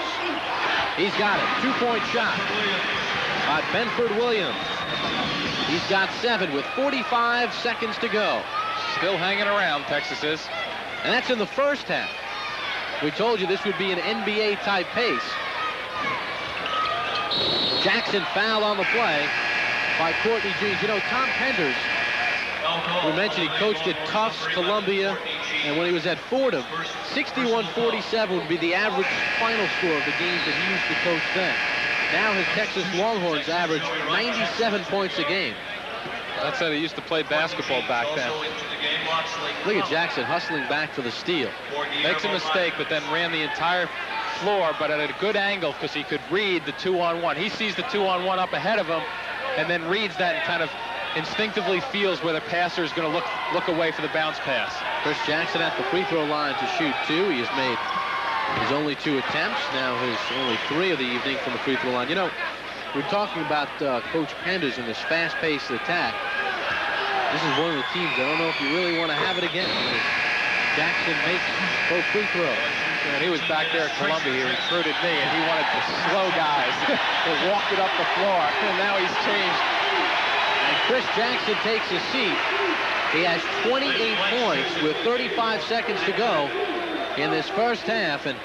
He's got it. 2-point shot by Benford Williams. He's got 7 with 45 seconds to go. Still hanging around, Texas is. And that's in the first half. We told you this would be an NBA-type pace. Jackson fouled on the play by Courtney Jeans. You know, Tom Penders, we mentioned he coached at Tufts, Columbia, and when he was at Fordham, 61-47 would be the average final score of the games that he used to coach then. Now his Texas Longhorns average 97 points a game. That's how they used to play basketball back then. Look at Jackson hustling back for the steal. Makes a mistake, but then ran the entire floor, but at a good angle because he could read the 2-on-1. He sees the 2-on-1 up ahead of him and then reads that and kind of instinctively feels where the passer is going to look away for the bounce pass. Chris Jackson at the free throw line to shoot 2. He has made his only 2 attempts. Now his only 3 of the evening from the free throw line. You know, we're talking about Coach Penders and this fast-paced attack. This is one of the teams I don't know if you really want to have it again. Jackson makes both free throws. When he was back there at Columbia, he recruited me, and he wanted to slow guys to walk it up the floor, and now he's changed. And Chris Jackson takes a seat. He has 28 points with 35 seconds to go in this first half, and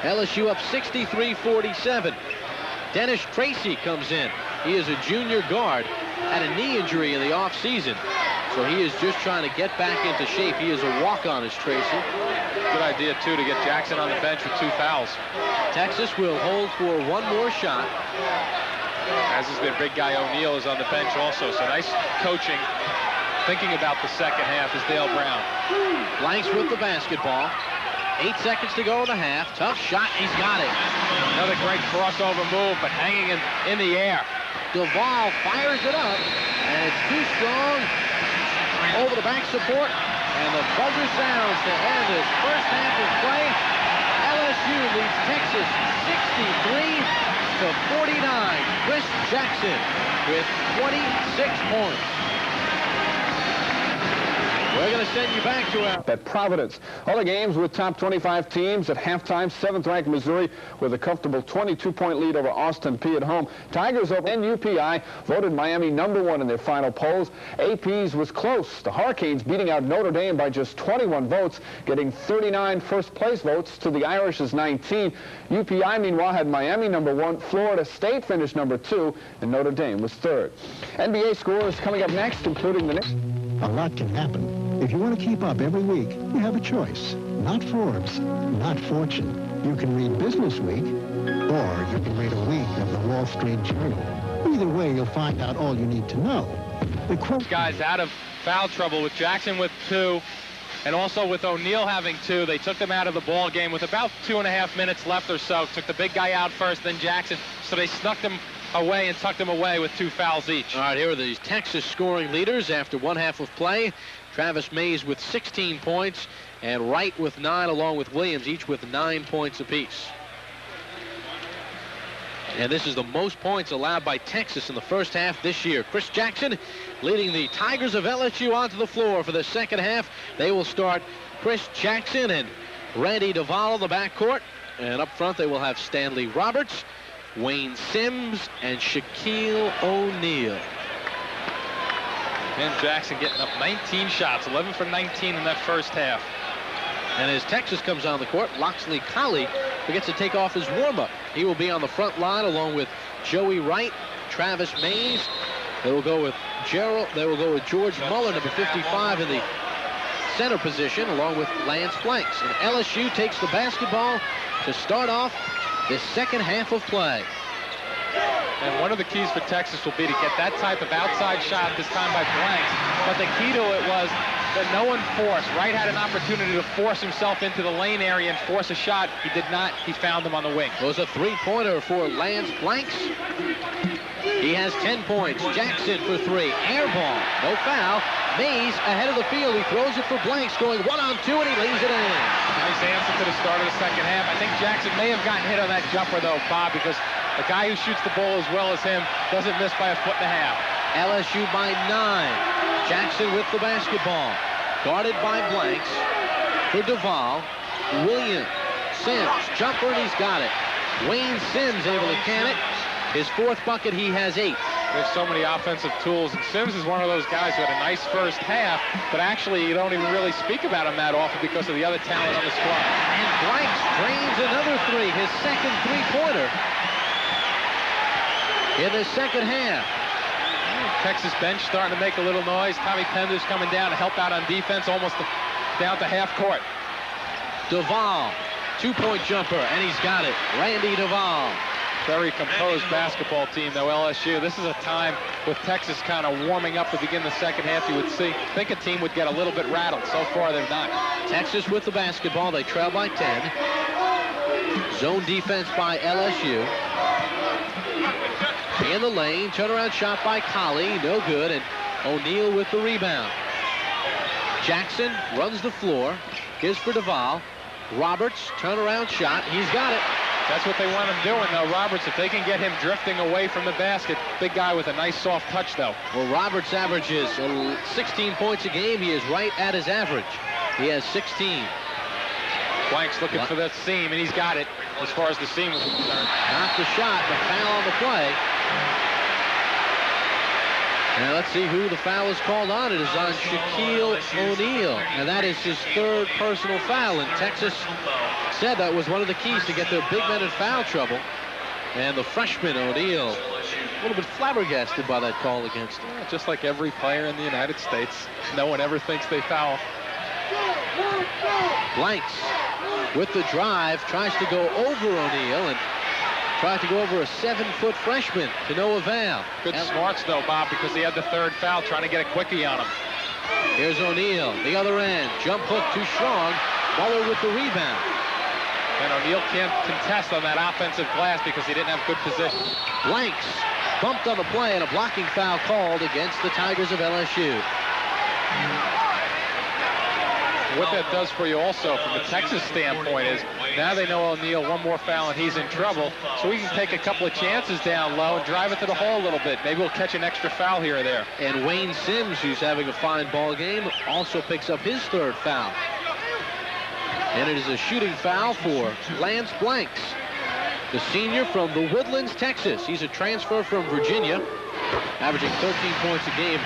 LSU up 63-47. Dennis Tracy comes in. He is a junior guard, had a knee injury in the offseason, so he is just trying to get back into shape. He is a walk-on, is Tracy. Good idea, too, to get Jackson on the bench with 2 fouls. Texas will hold for 1 more shot. As is their big guy O'Neal is on the bench also, so nice coaching. Thinking about the second half is Dale Brown. Blanks with the basketball. 8 seconds to go in the half. Tough shot. He's got it. Another great crossover move, but hanging in the air. Duval fires it up, and it's too strong. Over the back support, and the buzzer sounds to end this first half of play. LSU leads Texas 63-49. Chris Jackson with 26 points. We're going to send you back to our... At Providence. All the games with top 25 teams at halftime. 7th-ranked Missouri with a comfortable 22-point lead over Austin Peay at home. Tigers over NUPI voted Miami #1 in their final polls. AP's was close. The Hurricanes beating out Notre Dame by just 21 votes, getting 39 first-place votes to the Irish's 19. UPI, meanwhile, had Miami #1. Florida State finished #2, and Notre Dame was 3rd. NBA scores coming up next, including the next... A lot can happen. If you want to keep up every week, you have a choice. Not Forbes, not Fortune. You can read Business Week, or you can read a week of the Wall Street Journal. Either way, you'll find out all you need to know. The guys out of foul trouble with Jackson with 2, and also with O'Neal having 2. They took them out of the ball game with about 2.5 minutes left or so. Took the big guy out first, then Jackson. So they snuck them away and tucked them away with 2 fouls each. All right, here are the Texas scoring leaders after 1 half of play. Travis Mays with 16 points, and Wright with 9, along with Williams, each with 9 points apiece. And this is the most points allowed by Texas in the first half this year. Chris Jackson leading the Tigers of LSU onto the floor for the second half. They will start Chris Jackson and Randy Duvall in the backcourt. And up front, they will have Stanley Roberts, Wayne Sims, and Shaquille O'Neal. And Jackson getting up 19 shots, 11 for 19 in that first half. And as Texas comes on the court, Loxley Colley gets to take off his warm-up. He will be on the front line along with Joey Wright, Travis Mays. They will go with George Muller, number 55, in the center position, along with Lance Blanks. And LSU takes the basketball to start off this second half of play. And one of the keys for Texas will be to get that type of outside shot, this time by Blanks. But the key to it was that no one forced. Wright had an opportunity to force himself into the lane area and force a shot. He did not. He found them on the wing. It was a 3-pointer for Lance Blanks. He has 10 points. Jackson for 3. Air ball. No foul. Mays ahead of the field. He throws it for Blanks, going 1-on-2, and he lays it in. Nice answer to the start of the second half. I think Jackson may have gotten hit on that jumper, though, Bob, because the guy who shoots the ball as well as him doesn't miss by 1.5 feet. LSU by 9. Jackson with the basketball. Guarded by Blanks. For Duvall. Williams. Sims. Jumper, and he's got it. Wayne Sims able to can it. His 4th bucket, he has 8. There's so many offensive tools, and Sims is one of those guys who had a nice first half, but actually you don't even really speak about him that often because of the other talent on the squad. And Blanks drains another 3, his second 3-pointer in the second half. Texas bench starting to make a little noise. Tommy Pender's coming down to help out on defense, almost down to half court. Duvall, 2-point jumper, and he's got it. Randy Duvall. Very composed basketball team, though, LSU. This is a time with Texas kind of warming up to begin the second half. You would think a team would get a little bit rattled. So far, they're not. Texas with the basketball. They trail by 10. Zone defense by LSU. In the lane, turnaround shot by Colley, no good, and O'Neal with the rebound. Jackson runs the floor, gives for Duvall. Roberts, turnaround shot, he's got it. That's what they want him doing, though, Roberts. If they can get him drifting away from the basket, big guy with a nice soft touch, though. Well, Roberts averages 16 points a game. He is right at his average. He has 16. Blanks looking for that seam, and he's got it as far as the seam is concerned. Not the shot, the foul on the play. Now let's see who the foul is called on. It is on Shaquille O'Neal, and that is his 3rd personal foul. And Texas said that was one of the keys to get their big men in foul trouble. And the freshman O'Neal, a little bit flabbergasted by that call against him. Yeah, just like every player in the United States, no one ever thinks they foul. Blanks with the drive, tries to go over O'Neal and tried to go over a 7-foot freshman to no avail. Good smarts, though, Bob, because he had the 3rd foul, trying to get a quickie on him. Here's O'Neal, the other end. Jump hook too strong. Muller with the rebound. And O'Neal can't contest on that offensive glass because he didn't have good position. Blanks bumped on the play, and a blocking foul called against the Tigers of LSU. What that does for you also from a Texas standpoint is Now they know O'Neal, one more foul and he's in trouble. So we can take a couple of chances down low and drive it to the hole a little bit. Maybe we'll catch an extra foul here or there. And Wayne Sims, who's having a fine ball game, also picks up his third foul. And it is a shooting foul for Lance Blanks, the senior from the Woodlands, Texas. He's a transfer from Virginia, averaging 13 points a game.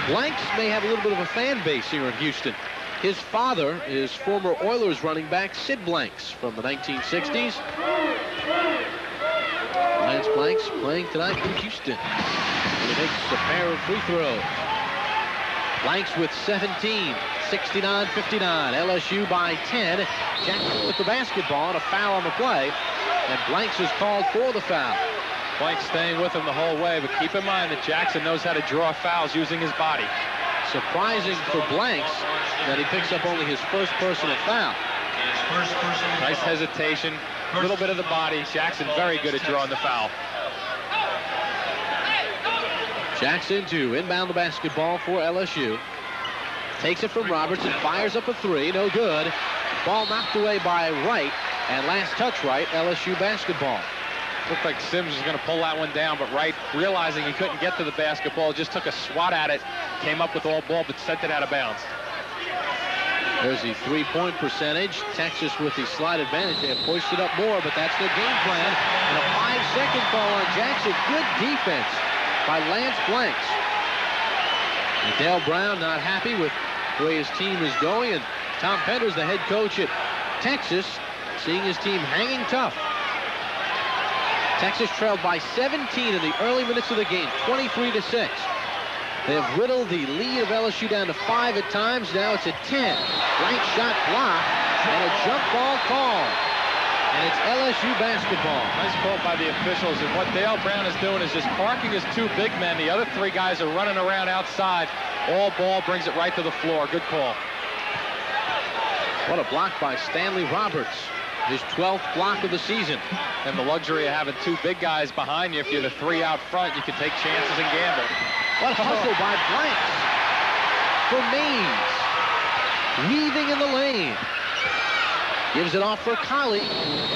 Blanks may have a little bit of a fan base here in Houston. His father is former Oilers running back Sid Blanks from the 1960s. Lance Blanks playing tonight in Houston. And he makes a pair of free throws. Blanks with 17, 69-59. LSU by 10. Jackson with the basketball and a foul on the play. And Blanks is called for the foul. Blanks staying with him the whole way, but keep in mind that Jackson knows how to draw fouls using his body. Surprising for Blanks that he picks up only his first personal foul. Nice hesitation, a little bit of the body. Jackson very good at drawing the foul. Jackson to inbound the basketball for LSU. Takes it from Roberts and fires up a three. No good. Ball knocked away by Wright. And last touch Wright, LSU basketball. Looked like Sims was going to pull that one down, but Wright, realizing he couldn't get to the basketball, just took a swat at it, came up with all ball, but sent it out of bounds. There's the three-point percentage. Texas with the slight advantage. They have pushed it up more, but that's their game plan. And a 5-second call on Jackson. Good defense by Lance Blanks. And Dale Brown not happy with the way his team is going. And Tom Penders, the head coach at Texas, seeing his team hanging tough. Texas trailed by 17 in the early minutes of the game, 23-6. They have whittled the lead of LSU down to 5 at times. Now it's at 10. Blank shot blocked and a jump ball call. And it's LSU basketball. Nice call by the officials. And what Dale Brown is doing is just parking his two big men. The other three guys are running around outside. All ball brings it right to the floor. Good call. What a block by Stanley Roberts. His 12th block of the season. And the luxury of having two big guys behind you. If you're the three out front, you can take chances and gamble. What a hustle by Blanks for Mays. Weaving in the lane. Gives it off for Colley.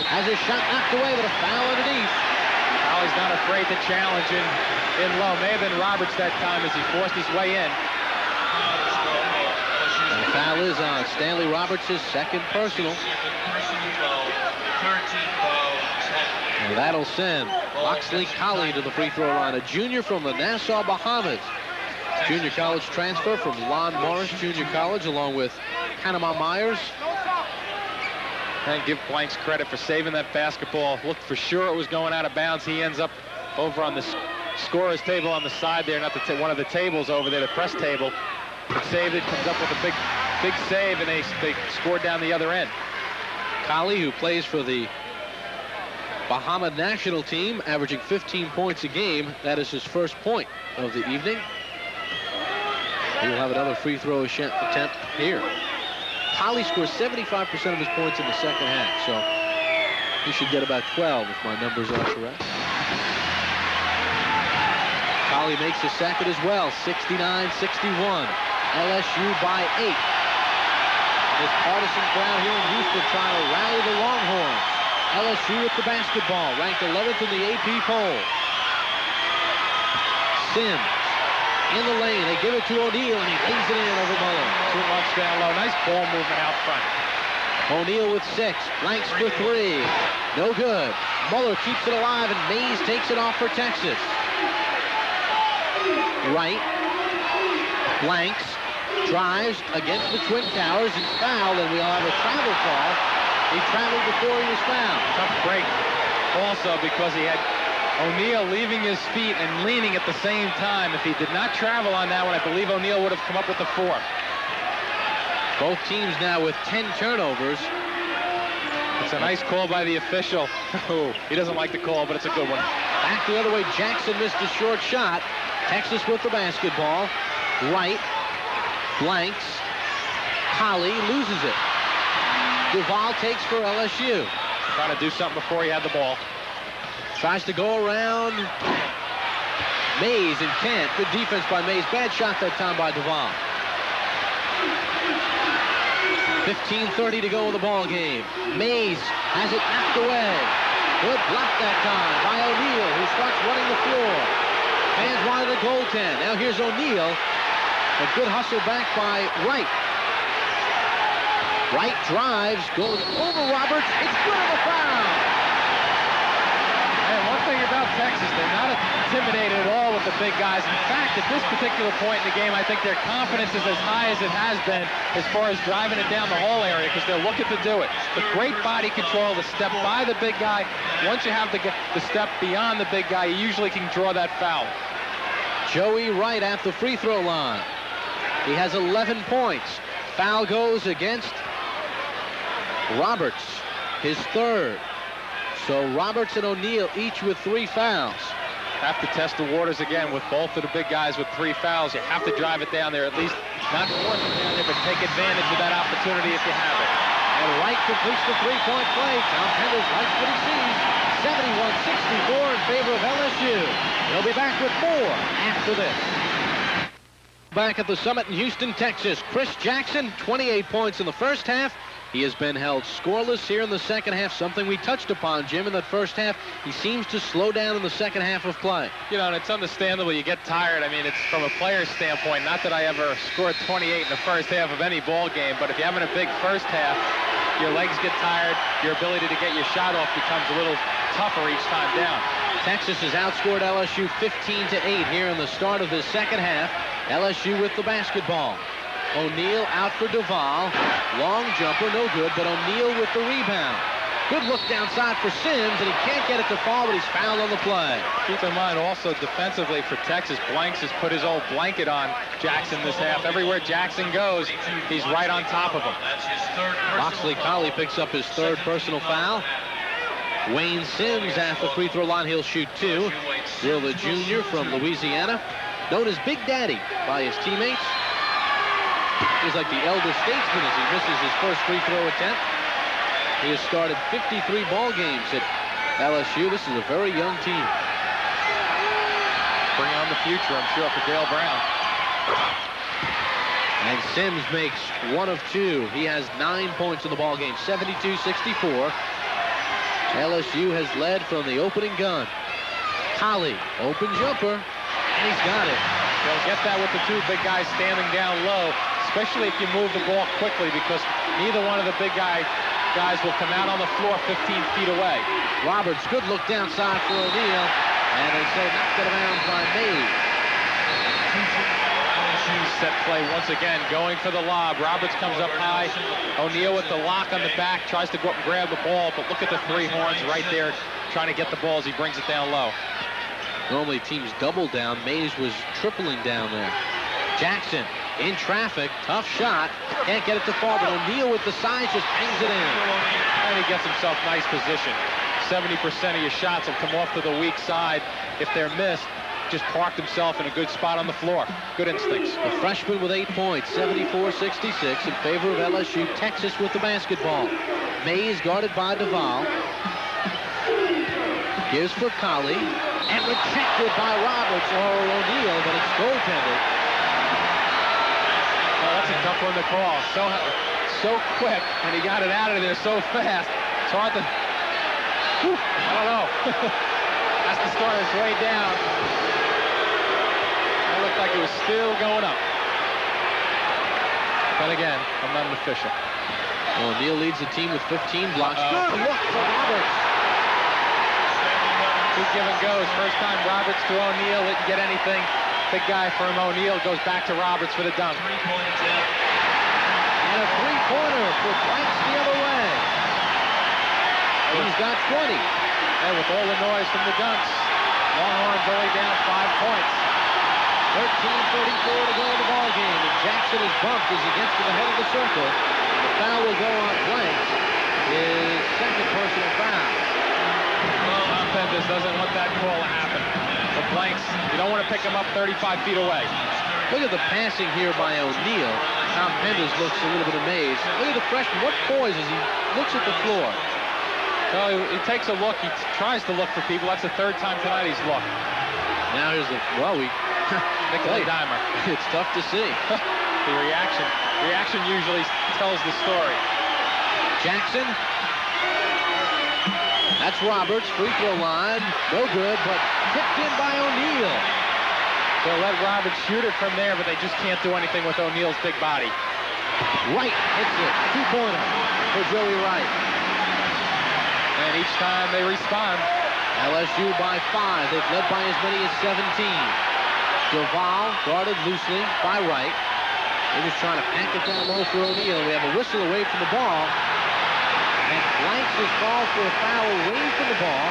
Has his shot knocked away with a foul underneath. Colley's not afraid to challenge in low. May have been Roberts that time as he forced his way in. And the foul is on Stanley Roberts' second personal. And that'll send Oxley Colley to the free throw line, a junior from the Nassau Bahamas. Junior college transfer from Lon Morris Junior College, along with Panama Myers. And give Blanks credit for saving that basketball. Looked for sure it was going out of bounds. He ends up over on the scorer's table on the side there, not one of the tables over there, the press table. But saved it, comes up with a big save, and they scored down the other end. Colley, who plays for the Bahama national team, averaging 15 points a game. That is his first point of the evening. He will have another free throw attempt here. Colley scores 75% of his points in the second half, so he should get about 12 if my numbers are correct. Colley makes his second as well, 69-61. LSU by 8. This partisan crowd here in Houston trying to rally the Longhorns. LSU with the basketball, ranked 11th in the AP poll. Sims in the lane. They give it to O'Neal, and he lays it in over Muller. Too much down low. Nice ball movement out front. O'Neal with 6. Blanks for 3. No good. Muller keeps it alive, and Mays takes it off for Texas. Wright. Blanks drives against the Twin Towers and fouled, and we'll have a travel call. He traveled before he was fouled. Tough break also because he had O'Neal leaving his feet and leaning at the same time. If he did not travel on that one, I believe O'Neal would have come up with the 4. Both teams now with 10 turnovers. It's a nice call by the official. Oh, he doesn't like the call, but it's a good one. Back the other way, Jackson missed a short shot. Texas with the basketball. Wright, Blanks, Colley loses it. Duval takes for LSU. Trying to do something before he had the ball. Tries to go around Mays and can't. Good defense by Mays. Bad shot that time by Duval. 15:30 to go in the ball game. Mays has it knocked away. Good block that time by O'Neal, who starts running the floor. Fans wide of the goaltend. Now here's O'Neal. A good hustle back by Wright. Wright drives, goes over Roberts. It's good of a foul. And one thing about Texas, they're not intimidated at all with the big guys. In fact, at this particular point in the game, I think their confidence is as high as it has been as far as driving it down the whole area, because they're looking to do it. But great body control, the step by the big guy. Once you have the step beyond the big guy, you usually can draw that foul. Joey Wright at the free throw line. He has 11 points. Foul goes against Roberts, his third. So Roberts and O'Neal each with 3 fouls. Have to test the waters again with both of the big guys with 3 fouls. You have to drive it down there, at least not force it down there, but take advantage of that opportunity if you have it. And Wright completes the three-point play. Tom Penders likes what he sees. 71-64 in favor of LSU. They'll be back with more after this. Back at the Summit in Houston, Texas. Chris Jackson, 28 points in the first half. He has been held scoreless here in the second half, something we touched upon, Jim, in that first half. He seems to slow down in the second half of play. You know, and it's understandable. You get tired. I mean, it's from a player's standpoint. Not that I ever scored 28 in the first half of any ball game, but if you're having a big first half, your legs get tired. Your ability to get your shot off becomes a little tougher each time down. Texas has outscored LSU 15-8 here in the start of this second half. LSU with the basketball. O'Neal out for Duval. Long jumper, no good, but O'Neal with the rebound. Good look downside for Sims, and he can't get it to fall, but he's fouled on the play. Keep in mind also defensively for Texas, Blanks has put his old blanket on Jackson this half. Everywhere Jackson goes, he's right on top of him. Moxley Colley picks up his third personal foul. Wayne Sims at the free throw line. He'll shoot 2. Will, the junior from Louisiana, known as Big Daddy by his teammates. He's like the elder statesman as he misses his first free throw attempt. He has started 53 ball games at LSU. This is a very young team. Bring on the future, I'm sure, for Dale Brown. And Sims makes 1 of 2. He has 9 points in the ball game, 72-64. LSU has led from the opening gun. Colley, open jumper, and he's got it. They'll get that with the 2 big guys standing down low, especially if you move the ball quickly, because neither one of the big guys will come out on the floor 15 feet away. Roberts, good look downside for O'Neal, and they say knocked it around by Mays. Set play once again, going for the lob. Roberts comes up high. O'Neal with the lock on the back, tries to go up and grab the ball, but look at the 3 horns right there, trying to get the ball as he brings it down low. Normally teams double down. Mays was tripling down there. Jackson in traffic, tough shot, can't get it to fall, but O'Neal with the size just hangs it in. And he gets himself nice position. 70% of your shots will come off to the weak side. If they're missed, just parked himself in a good spot on the floor. Good instincts. The freshman with 8 points, 74-66 in favor of LSU. Texas with the basketball. Mays guarded by Duval. Gives for Colley, and rejected by Roberts or O'Neal, but it's goaltended. Oh, that's a tough one to call. So quick, and he got it out of there so fast. It's hard to, I don't know. Has to start his way down. It looked like it was still going up. But again, I'm not an official. O'Neal leads the team with 15 blocks. Good look for Roberts. 2 give and goes. First time Roberts to O'Neal, didn't get anything. Big guy from O'Neal goes back to Roberts for the dunk. And a three-pointer for Blanks the other way. He's got 20. And with all the noise from the dunks, Longhorns only down 5 points. 13:34 to go in the ball game, and Jackson is bumped as he gets to the head of the circle. The foul will go on Blanks, his second personal foul. Tom Penders doesn't want that call to happen. But Blanks, you don't want to pick him up 35 feet away. Look at the passing here by O'Neal. Tom Penders looks a little bit amazed. Look at the freshman. What poise as he looks at the floor. Well, he takes a look. He tries to look for people. That's the 3rd time tonight he's looked. Now here's the, well, Nikolai Dimer. It's tough to see. the reaction. Reaction usually tells the story. Jackson. That's Roberts, free throw line. No good, but tipped in by O'Neal. They'll let Roberts shoot it from there, but they just can't do anything with O'Neal's big body. Wright hits it. Two-pointer for Joey Wright. And each time they respond. LSU by 5. They've led by as many as 17. Duval guarded loosely by Wright. They're just trying to pack it down low for O'Neal. We have a whistle away from the ball. And Blanks is called for a foul away from the ball,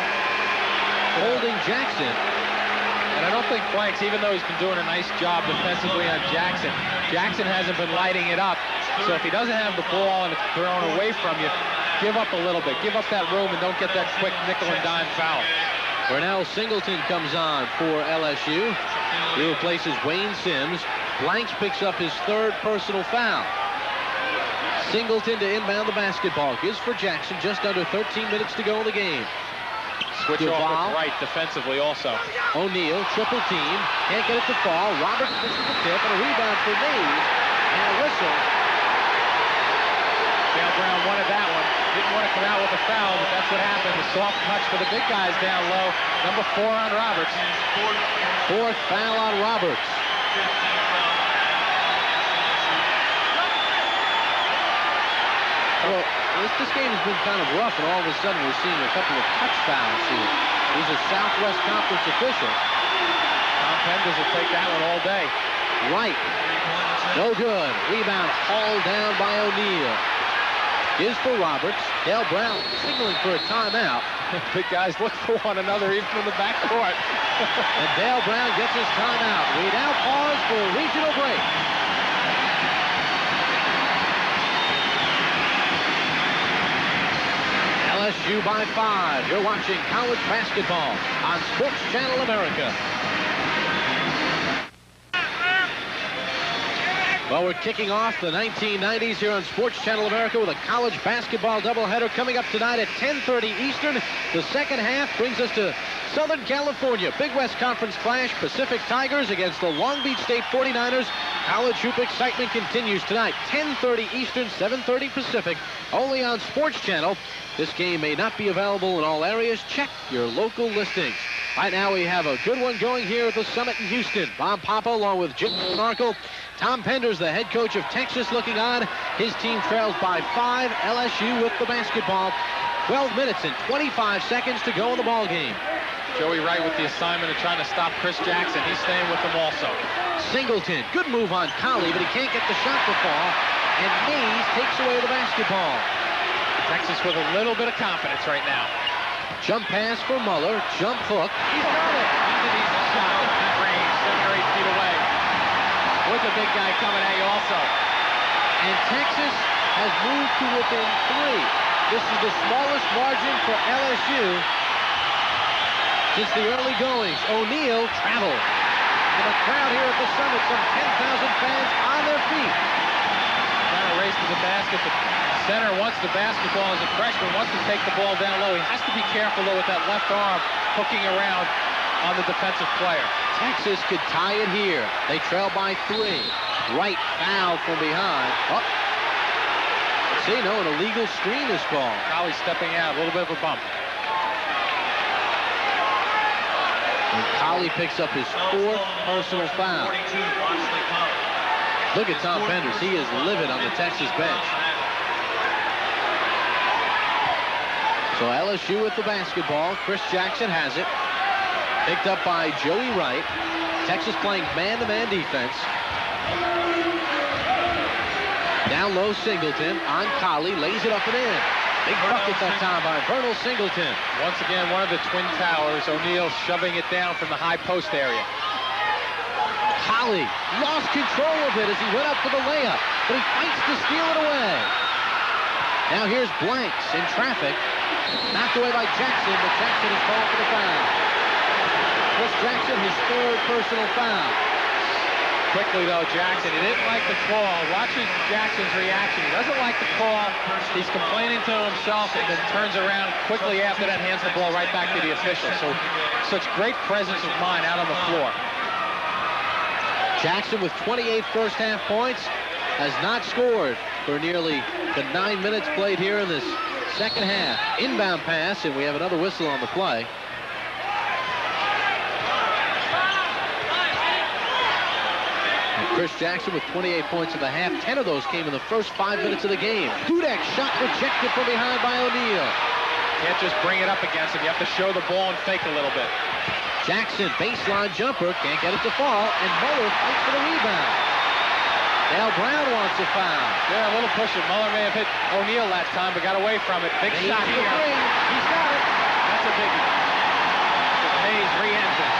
holding Jackson. And I don't think Blanks, even though he's been doing a nice job defensively on Jackson, Jackson hasn't been lighting it up. So if he doesn't have the ball and it's thrown away from you, give up a little bit. Give up that room and don't get that quick nickel and dime foul. Burnell Singleton comes on for LSU. He replaces Wayne Sims. Blanks picks up his 3rd personal foul. Singleton to inbound the basketball. Gives for Jackson just under 13 minutes to go in the game. Switch Duval. off with Wright defensively also. O'Neal, triple team. Can't get it to fall. Roberts misses the tip and a rebound for Mays. And a whistle. Dale Brown wanted that one. Didn't want to come out with a foul, but that's what happened. The soft touch for the big guys down low. Number 4 on Roberts. 4th foul on Roberts. Well, this game has been kind of rough, and all of a sudden we're seeing a couple of touch fouls here. He's a Southwest Conference official. Tom Penders will take that one all day. Right. No good. Rebound hauled down by O'Neal. Is for Roberts. Dale Brown signaling for a timeout. Big guys look for one another even in the backcourt. And Dale Brown gets his timeout. We now pause for a regional break. LSU by 5. You're watching college basketball on Sports Channel America. Well, we're kicking off the 1990s here on Sports Channel America with a college basketball doubleheader coming up tonight at 10:30 Eastern. The second half brings us to Southern California. Big West Conference clash. Pacific Tigers against the Long Beach State 49ers. College hoop excitement continues tonight. 10:30 Eastern, 7:30 Pacific. Only on Sports Channel. This game may not be available in all areas. Check your local listings. Right now we have a good one going here at the Summit in Houston. Bob Papa along with Jim Narkle. Tom Penders, the head coach of Texas, looking on. His team trails by 5. LSU with the basketball. 12 minutes and 25 seconds to go in the ball game. Joey Wright with the assignment of trying to stop Chris Jackson. He's staying with them also. Singleton, good move on Colley, but he can't get the shot to fall. And Mays takes away the basketball. Texas with a little bit of confidence right now. Jump pass for Muller. Jump hook. He's got it. He's an easy shot at that range, 7 or 8 feet away. With the big guy coming at you also. And Texas has moved to within 3. This is the smallest margin for LSU since the early goings. O'Neal traveled. And a crowd here at the Summit, some 10,000 fans on their feet. Trying to race to the basket. The center wants the basketball as a freshman, wants to take the ball down low. He has to be careful, though, with that left arm hooking around on the defensive player. Texas could tie it here. They trail by 3. Wright fouled from behind. Oh. See, no, an illegal screen is called. Colley stepping out, a little bit of a bump. And Colley picks up his 4th personal foul. Look at Tom Penders. He is livid on the Texas bench. So LSU with the basketball. Chris Jackson has it. Picked up by Joey Wright. Texas playing man-to-man defense. Down low, Singleton on Colley. Lays it up and in. Big bucket that time by Burnell Singleton. Once again, one of the Twin Towers. O'Neal shoving it down from the high post area. Colley lost control of it as he went up for the layup, but he fights to steal it away. Now here's Blanks in traffic. Knocked away by Jackson, but Jackson is called for the foul. Chris Jackson, his 3rd personal foul. Quickly, though, Jackson, he didn't like the call. Watch Jackson's reaction. He doesn't like the call. He's complaining to himself and then turns around quickly after that, hands the ball right back to the official. So such great presence of mind out on the floor. Jackson with 28 first half points has not scored for nearly the 9 minutes played here in this second half. Inbound pass, and we have another whistle on the play. And Chris Jackson with 28 points in the half. 10 of those came in the first 5 minutes of the game. Dudek shot rejected from behind by O'Neal. Can't just bring it up against him. You have to show the ball and fake a little bit. Jackson, baseline jumper, can't get it to fall, and Muller fights for the rebound. Dale Brown wants a foul. Yeah, a little push. Muller may have hit O'Neal that time, but got away from it. Big shot here. He's got it. That's a biggie. Mays re-enters.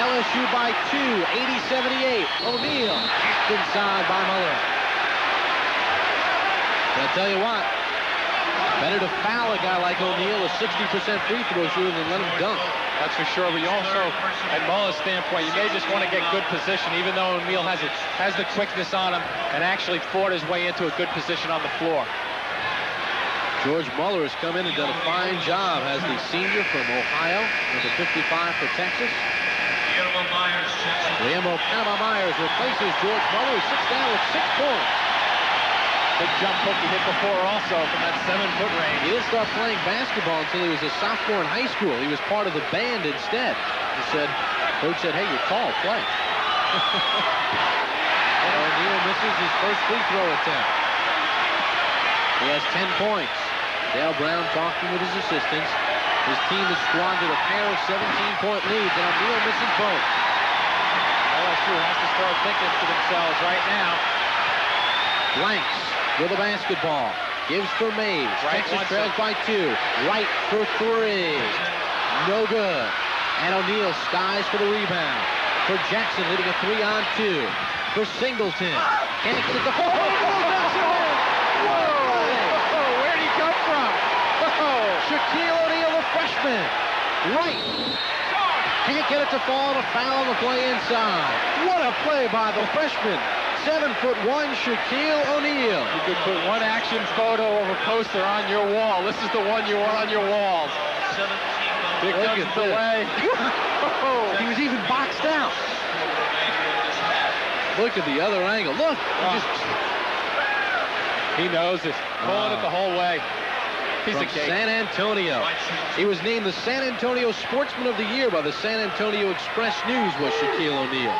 LSU by 2, 80-78. O'Neal inside by Muller. But I tell you what, better to foul a guy like O'Neal, a 60% free throw shooter, than let him dunk. That's for sure. But you also, at Muller's standpoint, you may just want to get good position, even though O'Neal has the quickness on him and actually fought his way into a good position on the floor. George Muller has come in and done a fine job as the senior from Ohio, with a 55 for Texas. Guillermo Panama Myers replaces George Muller, who sits down with 6 points. Big jump hook he hit before also from that 7-foot range. He didn't start playing basketball until he was a sophomore in high school. He was part of the band instead. Coach said, hey, you're tall, play. And O'Neal misses his first free throw attempt. He has 10 points. Dale Brown talking with his assistants. His team has squandered a pair of 17-point leads, and O'Neal misses both. LSU has to start thinking to themselves right now. Blanks with a basketball. Gives for Mays. Texas trails by 2. Right for 3. No good. And O'Neal skies for the rebound. For Jackson leading a 3-on-2. For Singleton. Can't get the ball. Whoa! Where'd he come from? Shaquille O'Neal, the freshman. Right. Can't get it to fall, and a foul on the play inside. What a play by the freshman. 7'1", Shaquille O'Neal. You could put one action photo of a poster on your wall. This is the one you want on your walls. Here comes the way. He was even boxed out. Look at the other angle. Look. He knows it. Pulling it the whole way. Piece From of cake. San Antonio. He was named the San Antonio Sportsman of the Year by the San Antonio Express News, was Shaquille O'Neal.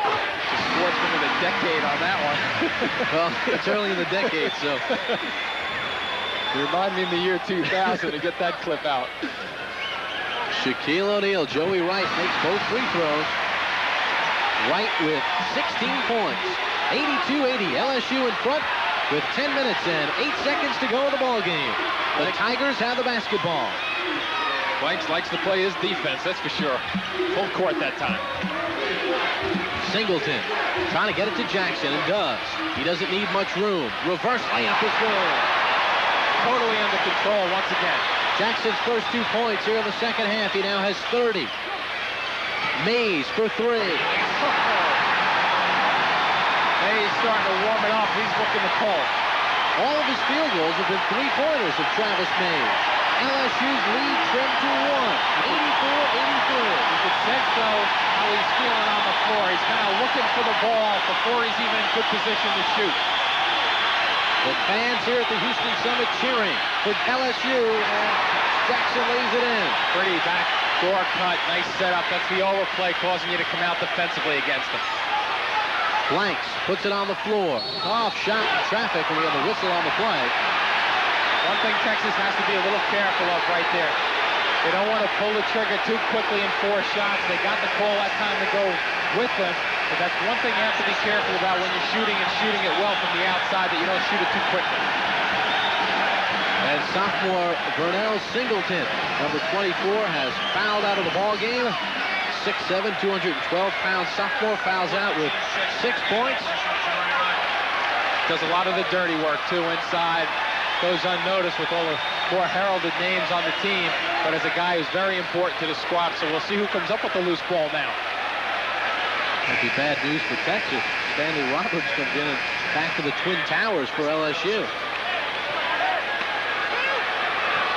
Sportsman of the decade on that one. Well, it's early in the decade, so. Remind me in the year 2000 to get that clip out. Shaquille O'Neal, Joey Wright makes both free throws. Wright with 16 points. 82-80, LSU in front with 10 minutes and 8 seconds to go in the ball game. The Tigers have the basketball. Blanks likes to play his defense, that's for sure. Full court that time. Singleton trying to get it to Jackson, and does. He doesn't need much room. Reverse layup is good. Totally under control once again. Jackson's first 2 points here in the second half. He now has 30. Mays for 3. Mays starting to warm it up. He's looking to pull. All of his field goals have been 3-pointers of Travis Mays. LSU's lead trimmed to 1, 84-83. You can sense, though, how he's feeling on the floor. He's kind of looking for the ball before he's even in good position to shoot. The fans here at the Houston Summit cheering for LSU, and Jackson lays it in. Pretty backdoor cut, nice setup. That's the overplay causing you to come out defensively against him. Blanks puts it on the floor. Off shot in traffic, and we have a whistle on the play. One thing Texas has to be a little careful of right there. They don't want to pull the trigger too quickly and force shots. They got the call that time to go with them. But that's one thing you have to be careful about when you're shooting and shooting it well from the outside, that you don't shoot it too quickly. And sophomore Vernell Singleton, number 24, has fouled out of the ball game. 6'7", 212-pound sophomore fouls out with 6 points. Does a lot of the dirty work, too, inside. Goes unnoticed with all the more heralded names on the team, but as a guy who's very important to the squad, so we'll see who comes up with the loose ball now. That'd be bad news for Texas. Stanley Roberts comes in and back to the Twin Towers for LSU.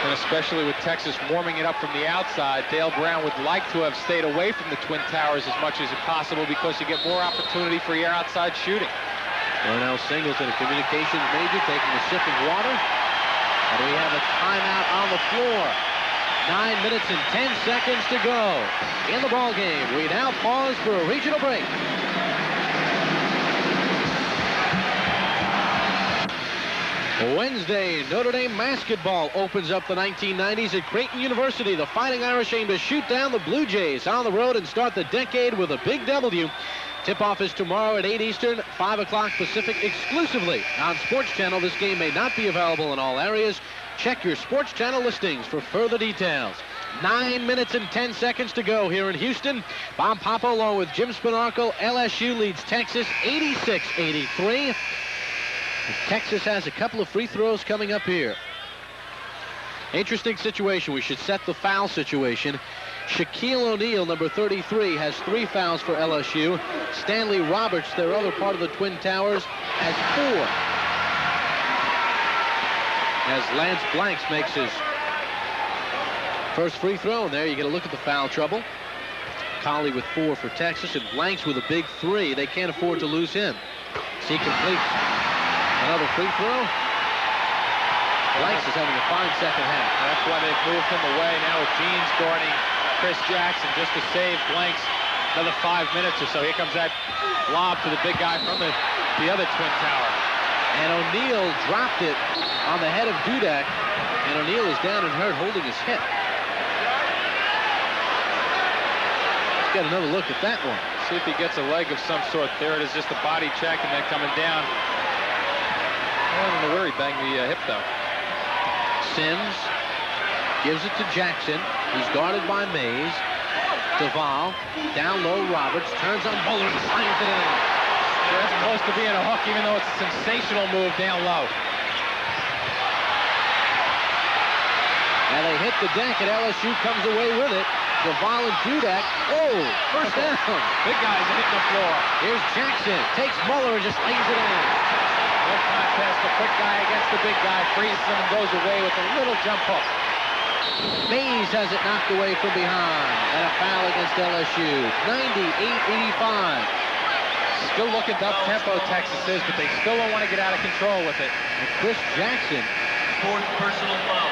And especially with Texas warming it up from the outside, Dale Brown would like to have stayed away from the Twin Towers as much as possible because you get more opportunity for your outside shooting. Darnell Singleton, a communications major, taking a sip of water. And we have a timeout on the floor. 9 minutes and 10 seconds to go in the ball game. We now pause for a regional break. Wednesday, Notre Dame basketball opens up the 1990s at Creighton University. The Fighting Irish aim to shoot down the Blue Jays on the road and start the decade with a big W. Tip-off is tomorrow at 8 Eastern, 5 o'clock Pacific, exclusively on Sports Channel. This game may not be available in all areas. Check your Sports Channel listings for further details. 9 minutes and 10 seconds to go here in Houston. Bob Papa along with Jim Spinarco. LSU leads Texas 86-83. Texas has a couple of free throws coming up here. Interesting situation. We should set the foul situation. Shaquille O'Neal, number 33, has 3 fouls for LSU. Stanley Roberts, their other part of the Twin Towers, has 4. As Lance Blanks makes his first free throw, and there you get a look at the foul trouble. Colley with 4 for Texas, and Blanks with a big 3. They can't afford to lose him. So he completes another free throw. Blanks is having a fine second half. That's why they've moved him away. Now with Jeans guarding Chris Jackson just to save Blanks another 5 minutes or so. Here comes that lob to the big guy from the other Twin Tower. And O'Neal dropped it on the head of Dudek. And O'Neal is down and hurt, holding his hip. Let's get another look at that one. See if he gets a leg of some sort. There it is, just a body check, and then coming down. I don't know where he banged the hip, though. Sims gives it to Jackson. He's guarded by Mays. Duval, down low, Roberts, turns on Bullard, slams it in. That's close to being a hook, even though it's a sensational move down low. And they hit the deck, and LSU comes away with it. Duval and Dudek. Oh, first down. Big guys hitting the floor. Here's Jackson. Takes Muller and just lays it in. No contest. The quick guy against the big guy. Freezes him and goes away with a little jump hook. Mays has it knocked away from behind. And a foul against LSU. 98-85. Still looking up-tempo, Texas is, but they still don't want to get out of control with it. And Chris Jackson 4th personal foul.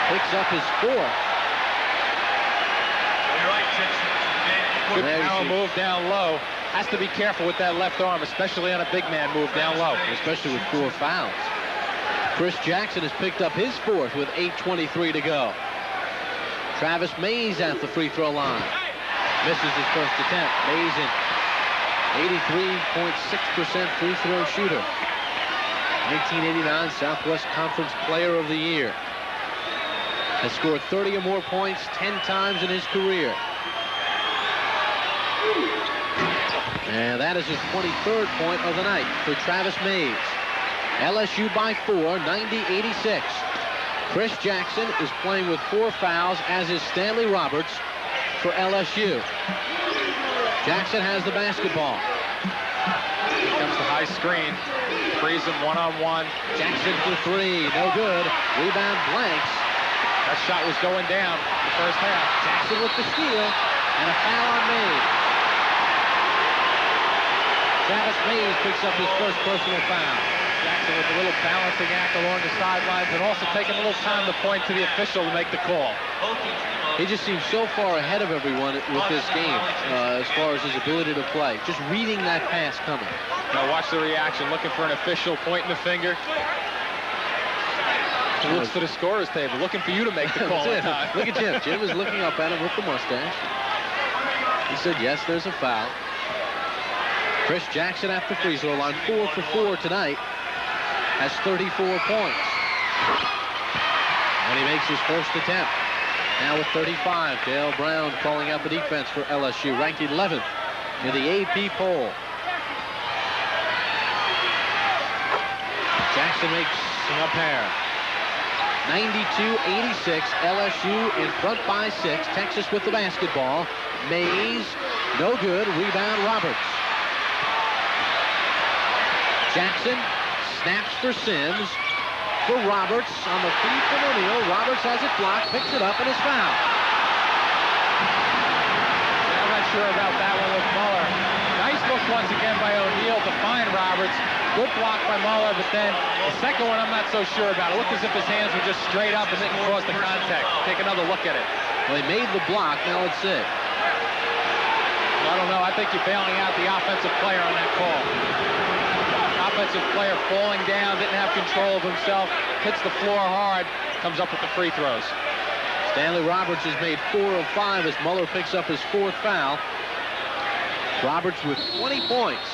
picks up his 4th. You're right, Jackson. Good There you power see. move down low. Has to be careful with that left arm, especially on a big man move down low. Especially with 4 fouls. Chris Jackson has picked up his 4th with 8:23 to go. Travis Mays at the free throw line. Misses his first attempt. Mays in 83.6% free throw shooter. 1989 Southwest Conference Player of the Year. Has scored 30 or more points 10 times in his career. And that is his 23rd point of the night for Travis Mays. LSU by 4, 90-86. Chris Jackson is playing with 4 fouls, as is Stanley Roberts for LSU. Jackson has the basketball. Here comes the high screen. Frees him one-on-one. Jackson for 3, no good. Rebound Blanks. That shot was going down the first half. Jackson with the steal, and a foul on Mays. Travis Mays picks up his first personal foul. Jackson with a little balancing act along the sidelines and also taking a little time to point to the official to make the call. He just seems so far ahead of everyone with this game as far as his ability to play. Just reading that pass coming. Now watch the reaction, looking for an official, pointing the finger. He looks to the scorer's table, looking for you to make the call. Look at Jim. Jim is looking up at him with the mustache. He said, yes, there's a foul. Chris Jackson at the free throw line, 4 for 4 tonight, has 34 points. And he makes his first attempt. Now with 35, Dale Brown calling out the defense for LSU, ranked 11th in the AP poll. Jackson makes a pair. 92-86, LSU in front by 6. Texas with the basketball. Mays, no good. Rebound, Roberts. Jackson snaps for Sims. for Roberts on the feed from O'Neal. Roberts has it blocked, picks it up, and is fouled. I'm not sure about that one with Muller. Nice look once again by O'Neal to find Roberts. Good block by Muller, but then the second one I'm not so sure about. It looked as if his hands were just straight up and didn't cause the contact. Take another look at it. Well, they made the block. Now let's see. I don't know. I think you're bailing out the offensive player on that call. Offensive player falling down, didn't have control of himself, hits the floor hard, comes up with the free throws. Stanley Roberts has made 4 of 5 as Muller picks up his 4th foul. Roberts with 20 points.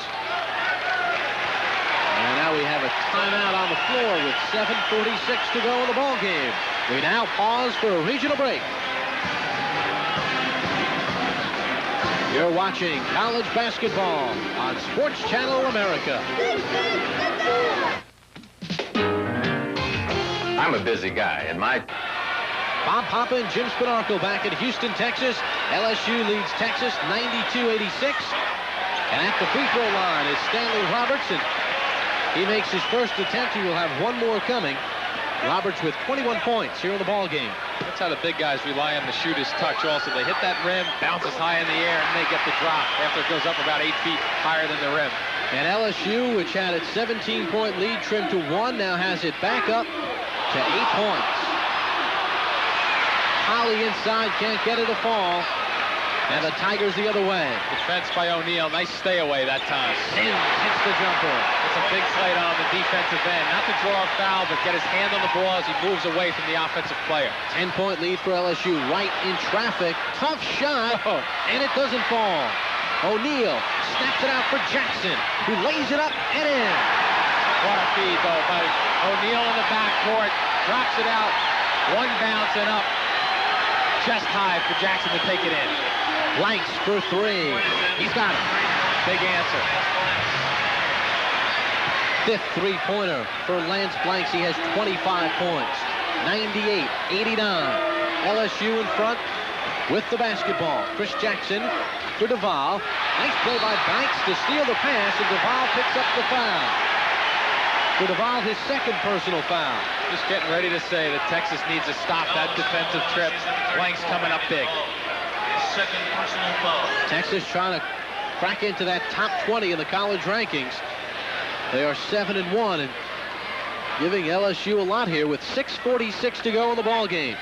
And now we have a timeout on the floor with 7:46 to go in the ball game. We now pause for a regional break. You're watching college basketball on Sports Channel America. I'm a busy guy, and my... Bob Papa and Jim Spinarco back in Houston, Texas. LSU leads Texas 92-86. And at the free throw line is Stanley Roberts. And he makes his first attempt. He will have one more coming. Roberts with 21 points here in the ball game. That's how the big guys rely on the shooter's touch also. They hit that rim, bounces high in the air, and they get the drop after it goes up about 8 feet higher than the rim. And LSU, which had its 17-point lead trimmed to 1, now has it back up to 8 points. Holly inside, can't get it to fall. And the Tigers the other way. Defense by O'Neal. Nice stay away that time. Sims hits the jumper. It's a big slate on the defensive end. Not to draw a foul, but get his hand on the ball as he moves away from the offensive player. 10-point lead for LSU. Right in traffic. Tough shot. And it doesn't fall. O'Neal snaps it out for Jackson, who lays it up and in. What a feed, though, by O'Neal in the backcourt. Drops it out. One bounce and up. Chest high for Jackson to take it in. Blanks for 3. He's got it. Big answer. 5th three-pointer for Lance Blanks. He has 25 points. 98-89. LSU in front with the basketball. Chris Jackson for Duval. Nice play by Banks to steal the pass, and Duval picks up the foul. For Duval, his 2nd personal foul. Just getting ready to say that Texas needs to stop that defensive trip. Blanks coming up big. 2nd personal foul. Texas trying to crack into that top 20 in the college rankings. They are 7-1 and giving LSU a lot here with 6:46 to go in the ball game.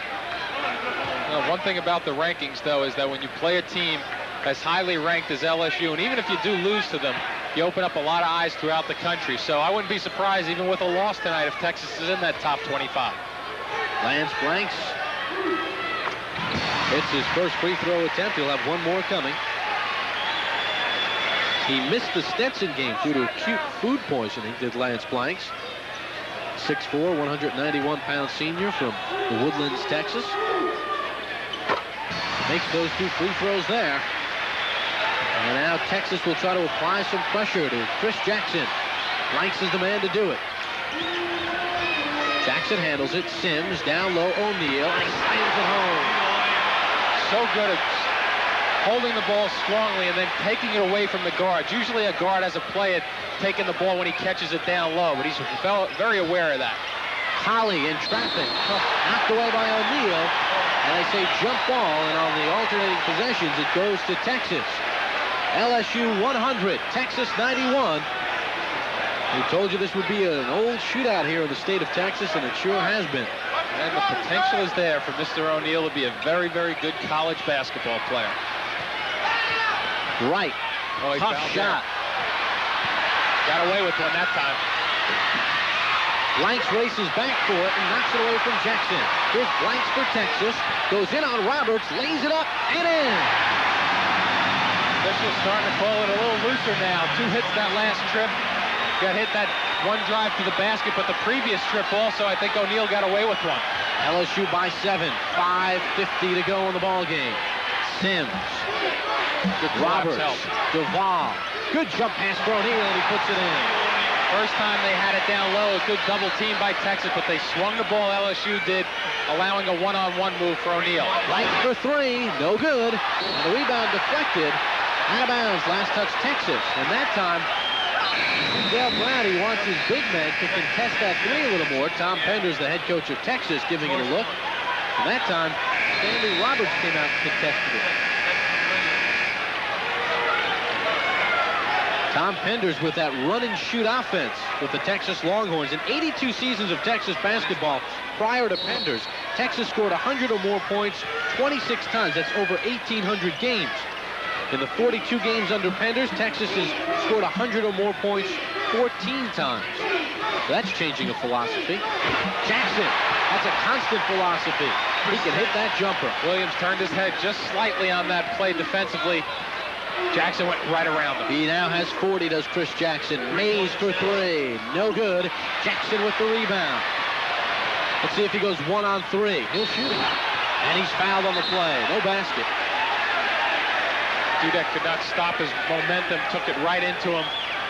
One thing about the rankings, though, is that when you play a team as highly ranked as LSU, and even if you do lose to them, you open up a lot of eyes throughout the country. So I wouldn't be surprised, even with a loss tonight, if Texas is in that top 25. Lance Blanks hits his first free throw attempt. He'll have one more coming. He missed the Stetson game due to acute food poisoning, did Lance Blanks. 6'4", 191-pound senior from the Woodlands, Texas. Makes those 2 free throws there. And now Texas will try to apply some pressure to Chris Jackson. Blanks is the man to do it. Jackson handles it. Sims down low. O'Neal. And he slams it home. So good at holding the ball strongly and then taking it away from the guards. Usually a guard has a play at taking the ball when he catches it down low, but he's very aware of that. Holly in traffic. Knocked away by O'Neal. And they say jump ball, and on the alternating possessions, it goes to Texas. LSU 100, Texas 91. We told you this would be an old shootout here in the state of Texas, and it sure has been. And the potential is there for Mr. O'Neal to be a very, very good college basketball player. Right. Oh, tough shot. Got away with one that time. Blanks races back for it and knocks it away from Jackson. Here's Blanks for Texas. Goes in on Roberts, lays it up, and in. Officials starting to call it a little looser now. 2 hits that last trip. Got hit that one drive to the basket, but the previous trip also, I think O'Neal got away with one. LSU by 7. 5:50 to go in the ball game. Sims. Good Roberts. help. Duval. Good jump pass for O'Neal, and he puts it in. First time they had it down low, a good double team by Texas, but they swung the ball, LSU did, allowing a one-on-one move for O'Neal. Blanks for 3, no good. And the rebound deflected. Out of bounds, last touch Texas. And that time, Dale Brownie wants his big men to contest that three a little more. Tom Penders, the head coach of Texas, giving it a look. And that time, Stanley Roberts came out and contested it. Tom Penders with that run-and-shoot offense with the Texas Longhorns. In 82 seasons of Texas basketball prior to Penders, Texas scored 100 or more points 26 times. That's over 1,800 games. In the 42 games under Penders, Texas has scored 100 or more points 14 times. So that's changing a philosophy. Jackson, that's a constant philosophy. He can hit that jumper. Williams turned his head just slightly on that play defensively. Jackson went right around him. He now has 40, does Chris Jackson. Mays for three. No good. Jackson with the rebound. Let's see if he goes 1 on 3. He'll shoot it. And he's fouled on the play. No basket. Dudek could not stop his momentum, took it right into him,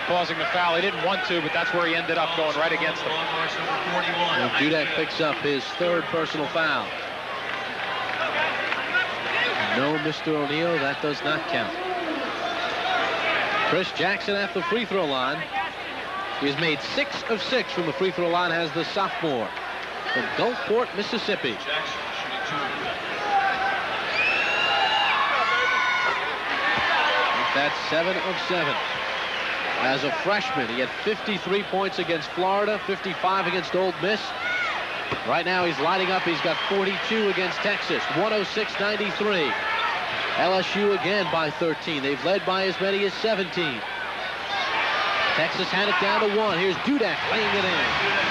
causing the foul. He didn't want to, but that's where he ended up, going right against him. And Dudek picks up his 3rd personal foul. No, Mr. O'Neal, that does not count. Chris Jackson at the free throw line. He's made 6 of 6 from the free throw line as the sophomore from Gulfport, Mississippi. That's 7 of 7. As a freshman, he had 53 points against Florida, 55 against Ole Miss. Right now he's lighting up. He's got 42 against Texas, 106-93. LSU again by 13. They've led by as many as 17. Texas had it down to 1. Here's Dudek laying it in.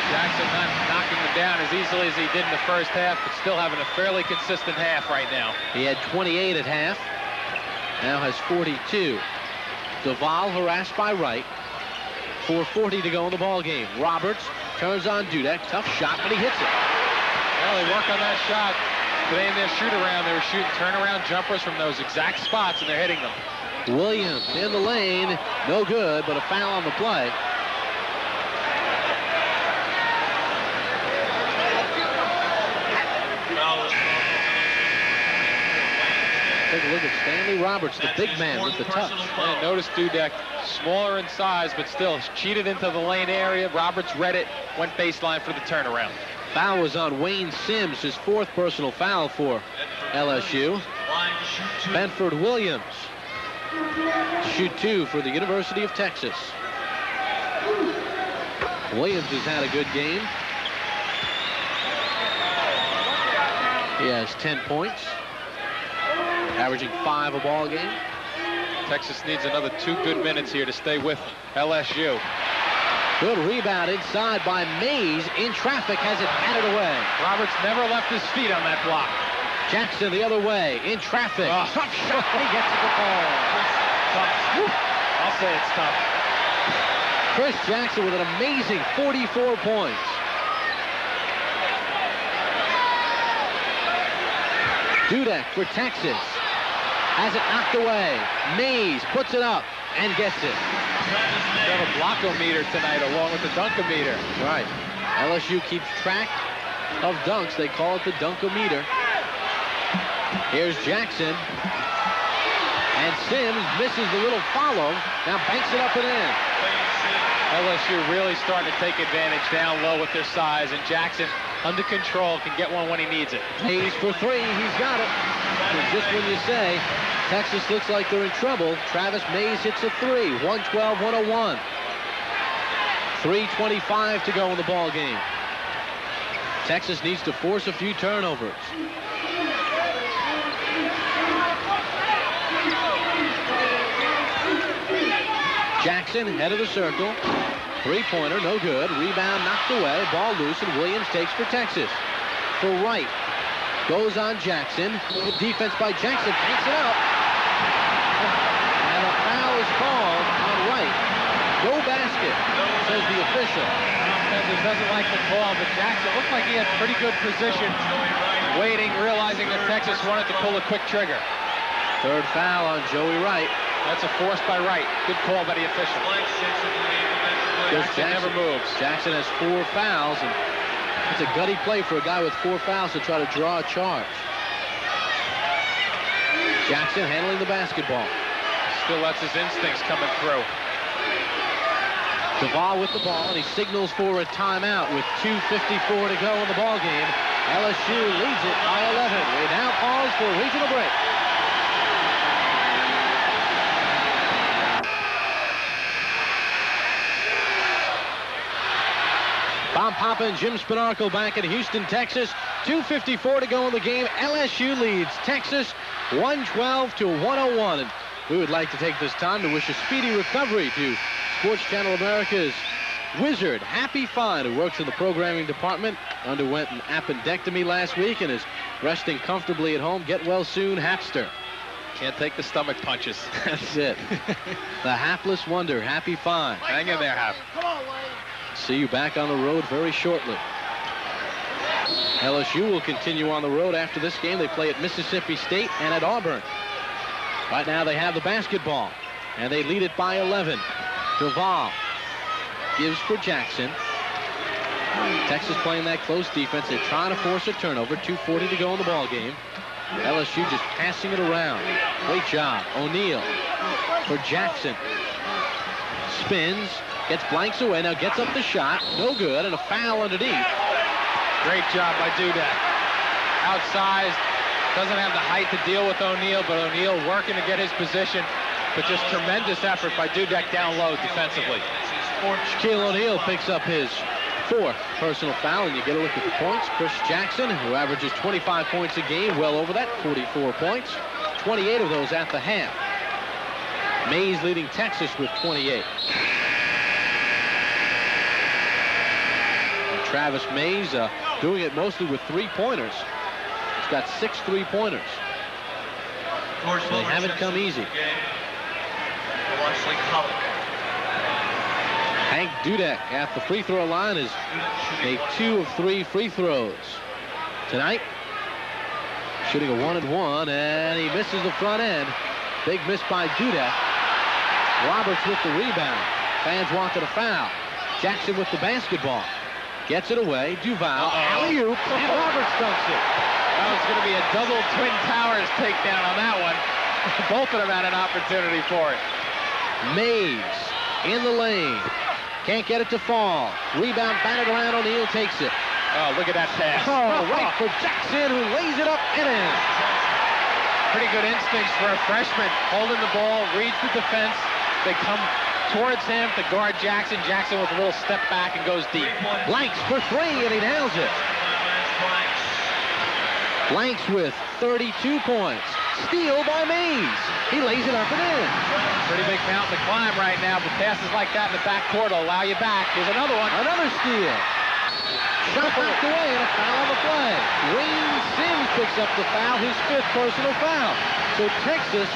Jackson not knocking them down as easily as he did in the first half, but still having a fairly consistent half right now. He had 28 at half. Now has 42. Duval harassed by Wright. 4:40 to go in the ball game. Roberts turns on Dudek. Tough shot, but he hits it. Well, they work on that shot. Today in their shoot-around, they were shooting turnaround jumpers from those exact spots, and they're hitting them. Williams in the lane. No good, but a foul on the play. Take a look at Stanley Roberts, the big man with the touch. And notice Dudek, smaller in size, but still cheated into the lane area. Roberts read it, went baseline for the turnaround. Foul was on Wayne Sims, his 4th personal foul for LSU. Benford Williams to shoot 2 for the University of Texas. Williams has had a good game. He has 10 points, averaging 5 a ball game. Texas needs another 2 good minutes here to stay with LSU. Good rebound inside by Mays. In traffic, has it batted away. Roberts never left his feet on that block. Jackson the other way, in traffic. Tough shot, he gets to the ball. Tough. I'll say it's tough. Chris Jackson with an amazing 44 points. Dudek for Texas. Has it knocked away. Mays puts it up and gets it. They have a blockometer tonight along with the dunkometer. Right. LSU keeps track of dunks. They call it the dunkometer. Here's Jackson. And Sims misses the little follow. Now banks it up and in. LSU really starting to take advantage down low with their size, and Jackson under control, can get one when he needs it. Mays for 3. He's got it. And just when you say Texas looks like they're in trouble, Travis Mays hits a 3. 112-101. 3:25 to go in the ball game. Texas needs to force a few turnovers. Jackson, head of the circle. 3-pointer, no good. Rebound knocked away. Ball loose, and Williams takes for Texas. For Wright. Goes on Jackson. Good defense by Jackson. Banks it up. And a foul is called on Wright. No basket, says the official. Penders doesn't like the call, but Jackson looked like he had pretty good position. Waiting, realizing that Texas wanted to pull a quick trigger. 3rd foul on Joey Wright. That's a force by Wright. Good call by the official. Jackson never moves. Jackson has 4 fouls, and it's a gutty play for a guy with 4 fouls to try to draw a charge. Jackson handling the basketball. Still lets his instincts coming through. Duval with the ball, and he signals for a timeout with 2:54 to go in the ball game. LSU leads it by 11. We now pause for a regional break. Bob Papa and Jim Spinarco back in Houston, Texas. 2:54 to go in the game. LSU leads Texas 112 to 101. And we would like to take this time to wish a speedy recovery to Sports Channel America's wizard, Happy Fine, who works in the programming department, underwent an appendectomy last week and is resting comfortably at home. Get well soon, Hapster. Can't take the stomach punches. That's it. The hapless wonder, Happy Fine. Hang in there, Hap. See you back on the road very shortly. LSU will continue on the road after this game. They play at Mississippi State and at Auburn. Right now they have the basketball, and they lead it by 11. Duval gives for Jackson. Texas playing that close defense. They're trying to force a turnover. 2:40 to go in the ball game. LSU just passing it around. Great job. O'Neal for Jackson. Spins. Gets blanks away. Now gets up the shot. No good. And a foul underneath. Great job by Dudek. Outsized. Doesn't have the height to deal with O'Neal, but O'Neal working to get his position. But just tremendous effort by Dudek down low defensively. Shaquille O'Neal picks up his 4th personal foul, and you get a look at the points. Chris Jackson, who averages 25 points a game, well over that, 44 points. 28 of those at the half. Mays leading Texas with 28. And Travis Mays doing it mostly with 3-pointers. He's got 6 3-pointers. They haven't come easy. Hank Dudek at the free throw line is made 2 of 3 free throws tonight. Shooting a 1-and-1, and he misses the front end. Big miss by Dudek. Roberts with the rebound. Fans wanted a foul. Jackson with the basketball. Gets it away. Duval. Alley-oop. And Roberts dunks it. That was going to be a double Twin Towers takedown on that one. Both of them had an opportunity for it. Mays in the lane. Can't get it to fall. Rebound batted around. O'Neal takes it. Oh, look at that pass. Oh, right for Jackson, who lays it up and in. Pretty good instincts for a freshman. Holding the ball, reads the defense. They come towards him to guard Jackson. Jackson with a little step back and goes deep. Blanks for 3, and he nails it. Blanks with 32 points. Steal by Mays. He lays it up and in. Pretty big mountain to climb right now, but passes like that in the backcourt will allow you back. Here's another one. Another steal. Shot knocked away and a foul on the play. Wayne Sims picks up the foul, his 5th personal foul. So Texas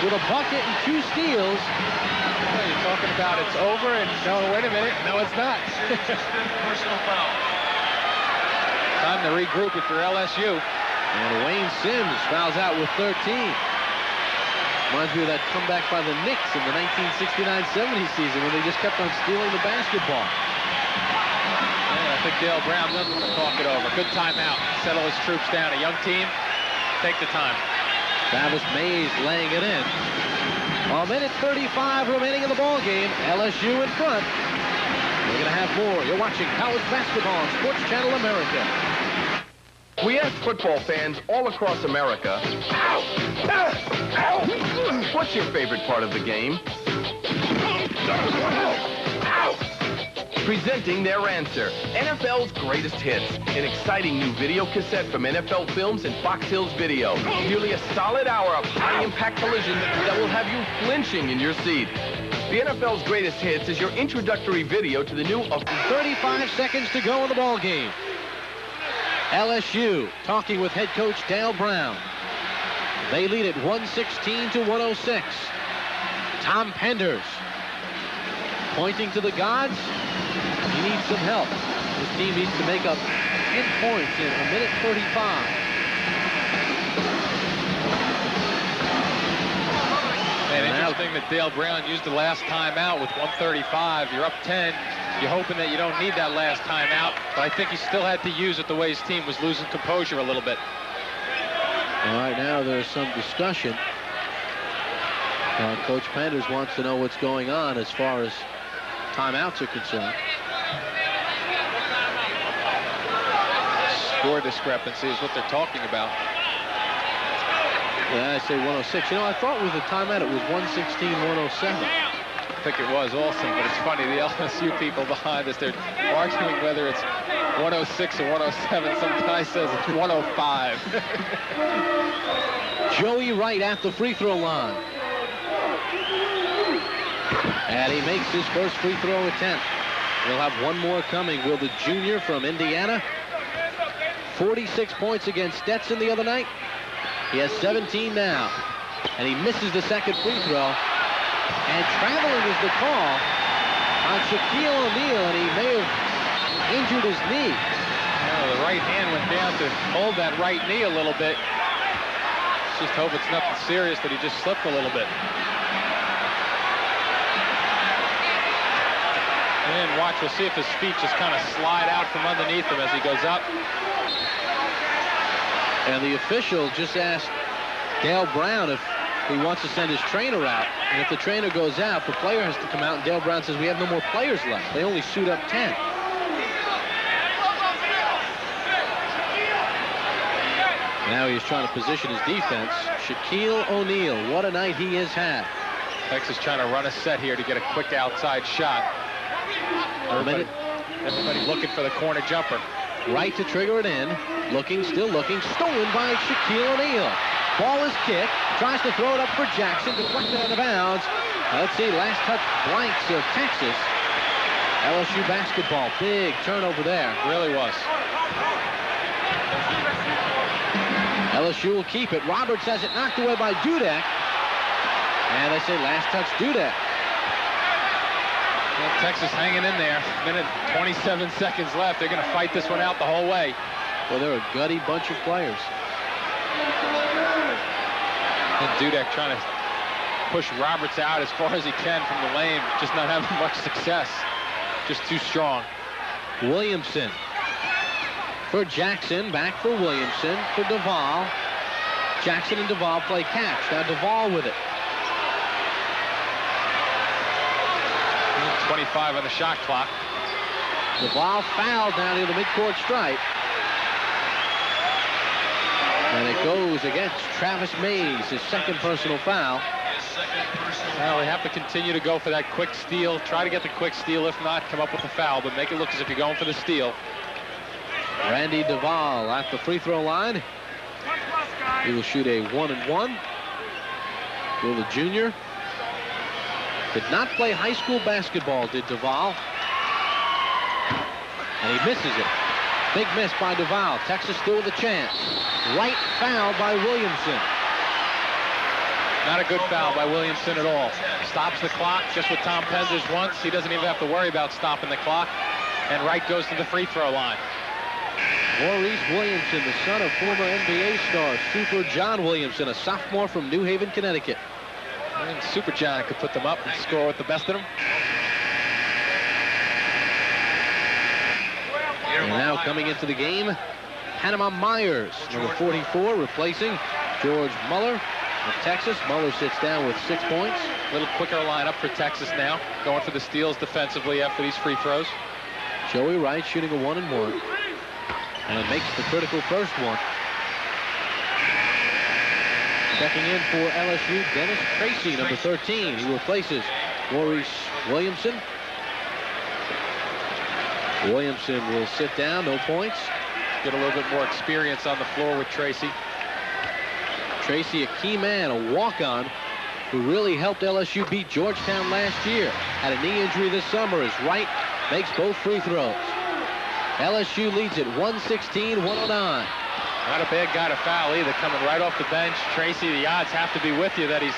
with a bucket and 2 steals. Well, you're talking about it's over, and no, wait a minute. No, it's not. Personal foul. Time to regroup it for LSU. And Wayne Sims fouls out with 13. Reminds me of that comeback by the Knicks in the 1969-70 season when they just kept on stealing the basketball. Yeah, I think Dale Brown doesn't talk it over. Good timeout. Settle his troops down. A young team, take the time. Travis Mays laying it in. A minute 35 remaining in the ball game. LSU in front. We're going to have more. You're watching college basketball on Sports Channel America. We asked football fans all across America, what's your favorite part of the game? Presenting their answer, NFL's Greatest Hits, an exciting new video cassette from NFL Films and Fox Hills Video. Nearly a solid hour of high-impact collision that will have you flinching in your seat. The NFL's Greatest Hits is your introductory video to the new... 35 seconds to go in the ball game. LSU talking with head coach Dale Brown. They lead it 116 to 106. Tom Penders pointing to the gods. He needs some help. His team needs to make up 10 points in a minute 35. And interesting that Dale Brown used the last timeout with 1:35. You're up 10. You're hoping that you don't need that last timeout, but I think he still had to use it the way his team was losing composure a little bit. All right, now there's some discussion. Coach Penders wants to know what's going on as far as timeouts are concerned. Score discrepancy is what they're talking about. Yeah, I say 106. You know, I thought with the timeout it was 116-107. I think it was also, but it's funny, the LSU people behind us, they're arguing whether it's 106 or 107. Some guy says it's 105. Joey Wright at the free throw line. And he makes his first free throw attempt. He'll have one more coming. Will the junior from Indiana? 46 points against Stetson the other night. He has 17 now. And he misses the second free throw. And traveling is the call on Shaquille O'Neal, and he may have injured his knee. Oh, the right hand went down to hold that right knee a little bit. Let's just hope it's nothing serious, that he just slipped a little bit. And watch, we'll see if his feet just kind of slide out from underneath him as he goes up. And the official just asked Dale Brown if he wants to send his trainer out. And if the trainer goes out, the player has to come out. And Dale Brown says, we have no more players left. They only suit up 10. Now he's trying to position his defense. Shaquille O'Neal, what a night he has had. Texas trying to run a set here to get a quick outside shot. Everybody looking for the corner jumper. Right to trigger it in. Looking, still looking. Stolen by Shaquille O'Neal. Ball is kicked. Tries to throw it up for Jackson. Deflected out of bounds. Let's see. Last touch blanks of Texas. LSU basketball. Big turnover there. Really was. LSU will keep it. Roberts has it knocked away by Dudek. And they say last touch Dudek. Well, Texas hanging in there. Minute 27 seconds left. They're going to fight this one out the whole way. Well, they're a gutty bunch of players. And Dudek trying to push Roberts out as far as he can from the lane. Just not having much success. Just too strong. Williamson for Jackson. Back for Williamson. For Duvall. Jackson and Duvall play catch. Now Duvall with it. 25 on the shot clock. Duvall fouled down near the midcourt stripe. And it goes against Travis Mays, his second personal foul. Well, they have to continue to go for that quick steal. Try to get the quick steal. If not, come up with a foul, but make it look as if you're going for the steal. Randy Duvall at the free throw line. He will shoot a 1-and-1. Will the junior. Did not play high school basketball, did Duvall. And he misses it. Big miss by Duvall. Texas still with a chance. Right foul by Williamson. Not a good foul by Williamson at all. Stops the clock, just what Tom Penders wants. He doesn't even have to worry about stopping the clock. And Wright goes to the free throw line. Maurice Williamson, the son of former NBA star Super John Williamson, a sophomore from New Haven, Connecticut. And Super John could put them up and score with the best of them. And now coming into the game, Panama Myers, number 44, replacing George Muller of Texas. Muller sits down with 6 points. A little quicker lineup for Texas now, going for the steals defensively after these free throws. Joey Wright shooting a 1-and-1. And makes the critical first one. Checking in for LSU, Dennis Tracy, number 13. He replaces Maurice Williamson. Williamson will sit down, no points. Get a little bit more experience on the floor with Tracy. Tracy, a key man, a walk-on, who really helped LSU beat Georgetown last year. Had a knee injury this summer as Wright makes both free throws. LSU leads at 116-109. Not a bad guy to foul either, coming right off the bench. Tracy, the odds have to be with you that he's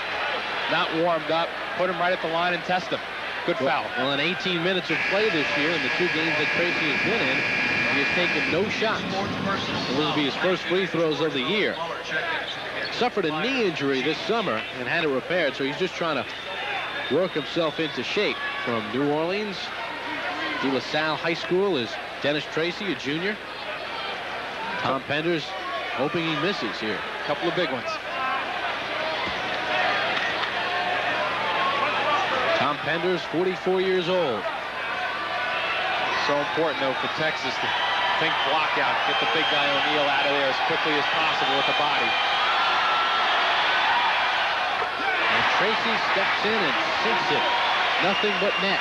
not warmed up. Put him right at the line and test him. Good foul. Well, in 18 minutes of play this year, in the 2 games that Tracy has been in, he has taken no shots. This will be his first free throws of the year. Suffered a knee injury this summer and had it repaired, so he's just trying to work himself into shape. From New Orleans, De La Salle High School is Dennis Tracy, a junior. Tom Penders hoping he misses here. A couple of big ones. Tom Penders, 44 years old. So important, though, for Texas to think block out, get the big guy O'Neal out of there as quickly as possible with the body. And Tracy steps in and sinks it. Nothing but net.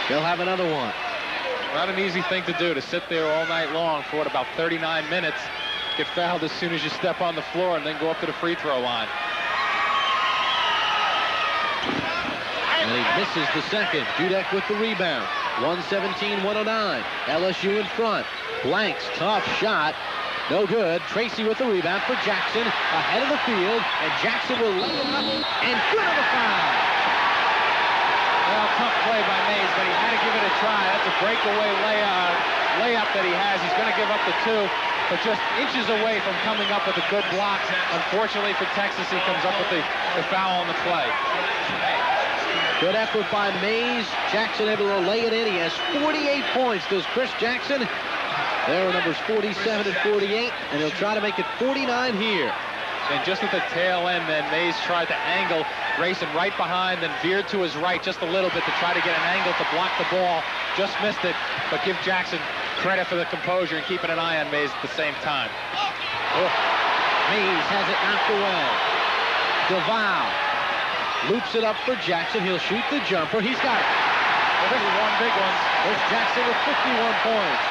They'll have another one. Not an easy thing to do, to sit there all night long for, what, about 39 minutes, get fouled as soon as you step on the floor, and then go up to the free throw line. And he misses the second. Dudek with the rebound. 117-109. LSU in front. Blanks, tough shot. No good. Tracy with the rebound for Jackson. Ahead of the field. And Jackson will lay it up. And good on the foul. Well, tough play by Mays, but he had to give it a try. That's a breakaway layup that he has. He's going to give up the 2, but just inches away from coming up with a good block. Unfortunately for Texas, he comes up with the foul on the play. Good effort by Mays. Jackson able to lay it in. He has 48 points, does Chris Jackson. There are numbers 47 and 48, and he'll try to make it 49 here. And just at the tail end, then Mays tried to angle Grayson right behind, then veered to his right just a little bit to try to get an angle to block the ball. Just missed it, but give Jackson credit for the composure and keeping an eye on Mays at the same time. Oh. Mays has it knocked away. DeVal loops it up for Jackson. He'll shoot the jumper. He's got it. 51 big ones. There's Jackson with 51 points.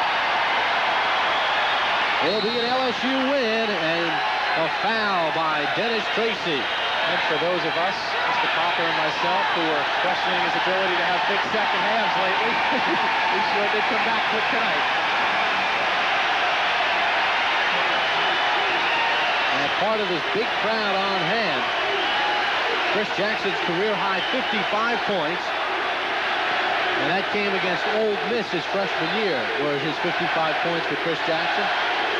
It'll be an LSU win, and a foul by Dennis Tracy. And for those of us, Mr. Popper and myself, who are questioning his ability to have big second halves lately, he sure did come back quick tonight. And part of this big crowd on hand, Chris Jackson's career-high 55 points. And that came against Ole Miss his freshman year, were his 55 points for Chris Jackson.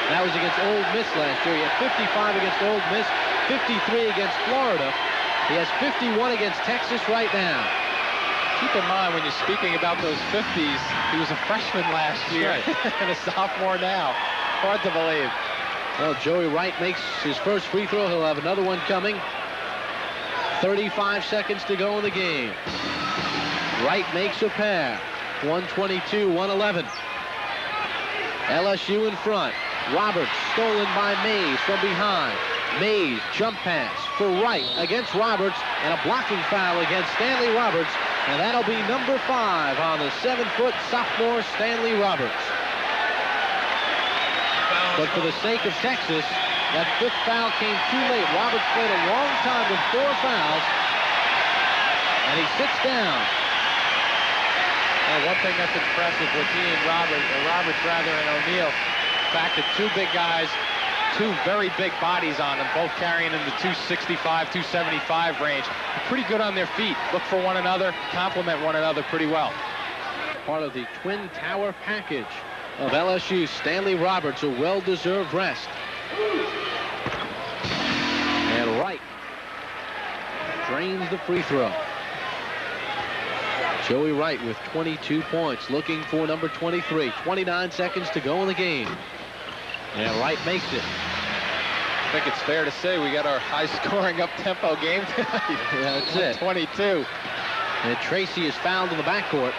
That was against Ole Miss last year. He had 55 against Ole Miss, 53 against Florida. He has 51 against Texas right now. Keep in mind, when you're speaking about those 50s, he was a freshman last year and a sophomore now. Hard to believe. Well, Joey Wright makes his first free throw. He'll have another one coming. 35 seconds to go in the game. Wright makes a pair. 122-111. LSU in front. Roberts stolen by Mays from behind. Mays jump pass for Wright against Roberts, and a blocking foul against Stanley Roberts, and that'll be number 5 on the 7-foot sophomore Stanley Roberts. But for the sake of Texas, that 5th foul came too late. Roberts played a long time with 4 fouls, and he sits down. Well, one thing that's impressive with he and Roberts and O'Neal, the fact that 2 big guys, 2 very big bodies on them, both carrying in the 265, 275 range. They're pretty good on their feet. Look for one another, complement one another pretty well. Part of the Twin Tower package of LSU. Stanley Roberts, a well-deserved rest. And Wright drains the free throw. Joey Wright with 22 points, looking for number 23. 29 seconds to go in the game. And Wright makes it. I think it's fair to say we got our high-scoring, up-tempo game tonight. Yeah, that's it. 22. And Tracy is fouled in the backcourt.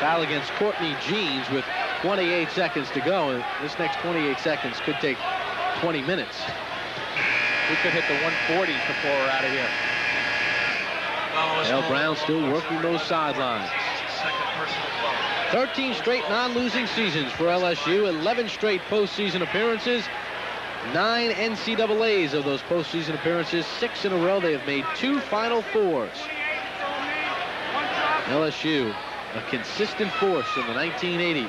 Foul against Courtney Jeans with 28 seconds to go. And this next 28 seconds could take 20 minutes. We could hit the 140 before we're out of here. Al Brown still working those sidelines. 13 straight non-losing seasons for LSU, 11 straight postseason appearances, 9 NCAAs of those postseason appearances, 6 in a row. They have made 2 Final Fours. LSU, a consistent force in the 1980s.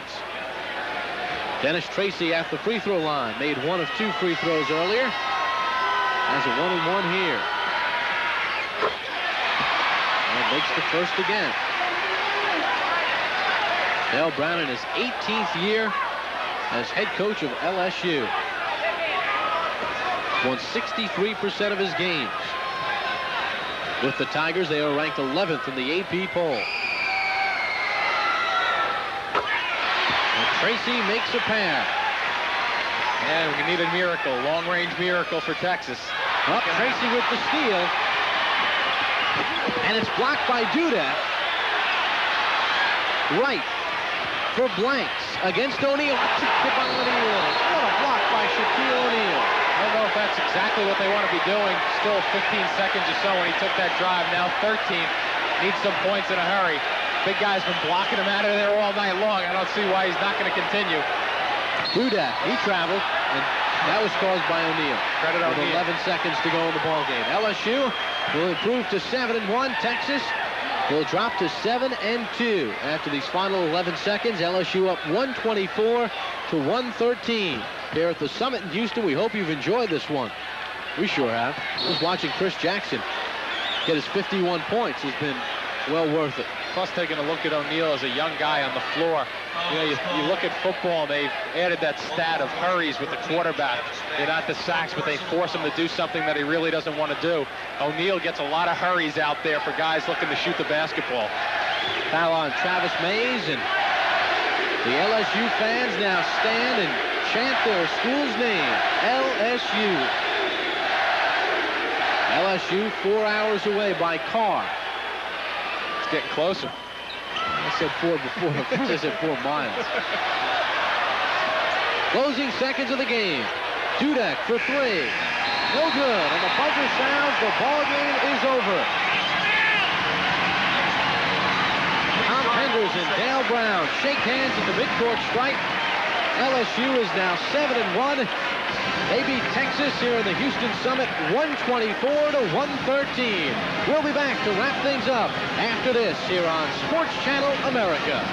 Dennis Tracy at the free throw line, made 1 of 2 free throws earlier. Has a 1-and-1 here. And makes the first again. Al Brown in his 18th year as head coach of LSU. Won 63% of his games. With the Tigers, they are ranked 11th in the AP poll. And Tracy makes a pair. And we need a miracle, long-range miracle for Texas. Up Tracy with the steal. And it's blocked by Dudek. Wright for blanks against O'Neal. Hit by O'Neal. What a block by Shaquille O'Neal. I don't know if that's exactly what they want to be doing. Still 15 seconds or so when he took that drive. Now 13. Needs some points in a hurry. Big guy's been blocking him out of there all night long. I don't see why he's not going to continue. Dudak, he traveled, and that was caused by O'Neal. Credit with O'Neal. 11 seconds to go in the ballgame. LSU will improve to 7-1. Texas will drop to 7-2. After these final 11 seconds, LSU up 124 to 113. Here at the Summit in Houston, we hope you've enjoyed this one. We sure have. Just watching Chris Jackson get his 51 points has been well worth it. Plus, taking a look at O'Neal as a young guy on the floor. You know, you look at football, and they've added that stat of hurries with the quarterback. They're not the sacks, but they force him to do something that he really doesn't want to do. O'Neal gets a lot of hurries out there for guys looking to shoot the basketball. Foul on Travis Mays, and the LSU fans now stand and chant their school's name, LSU. LSU 4 hours away by car. It's getting closer. I said 4 before. I just said 4 miles. Closing seconds of the game. Dudak for 3. No good. And the buzzer sounds. The ball game is over. Tom Penders and Dale Brown shake hands at the midcourt stripe. LSU is now 7-1. They beat Texas here in the Houston Summit 124 to 113. We'll be back to wrap things up after this here on Sports Channel America.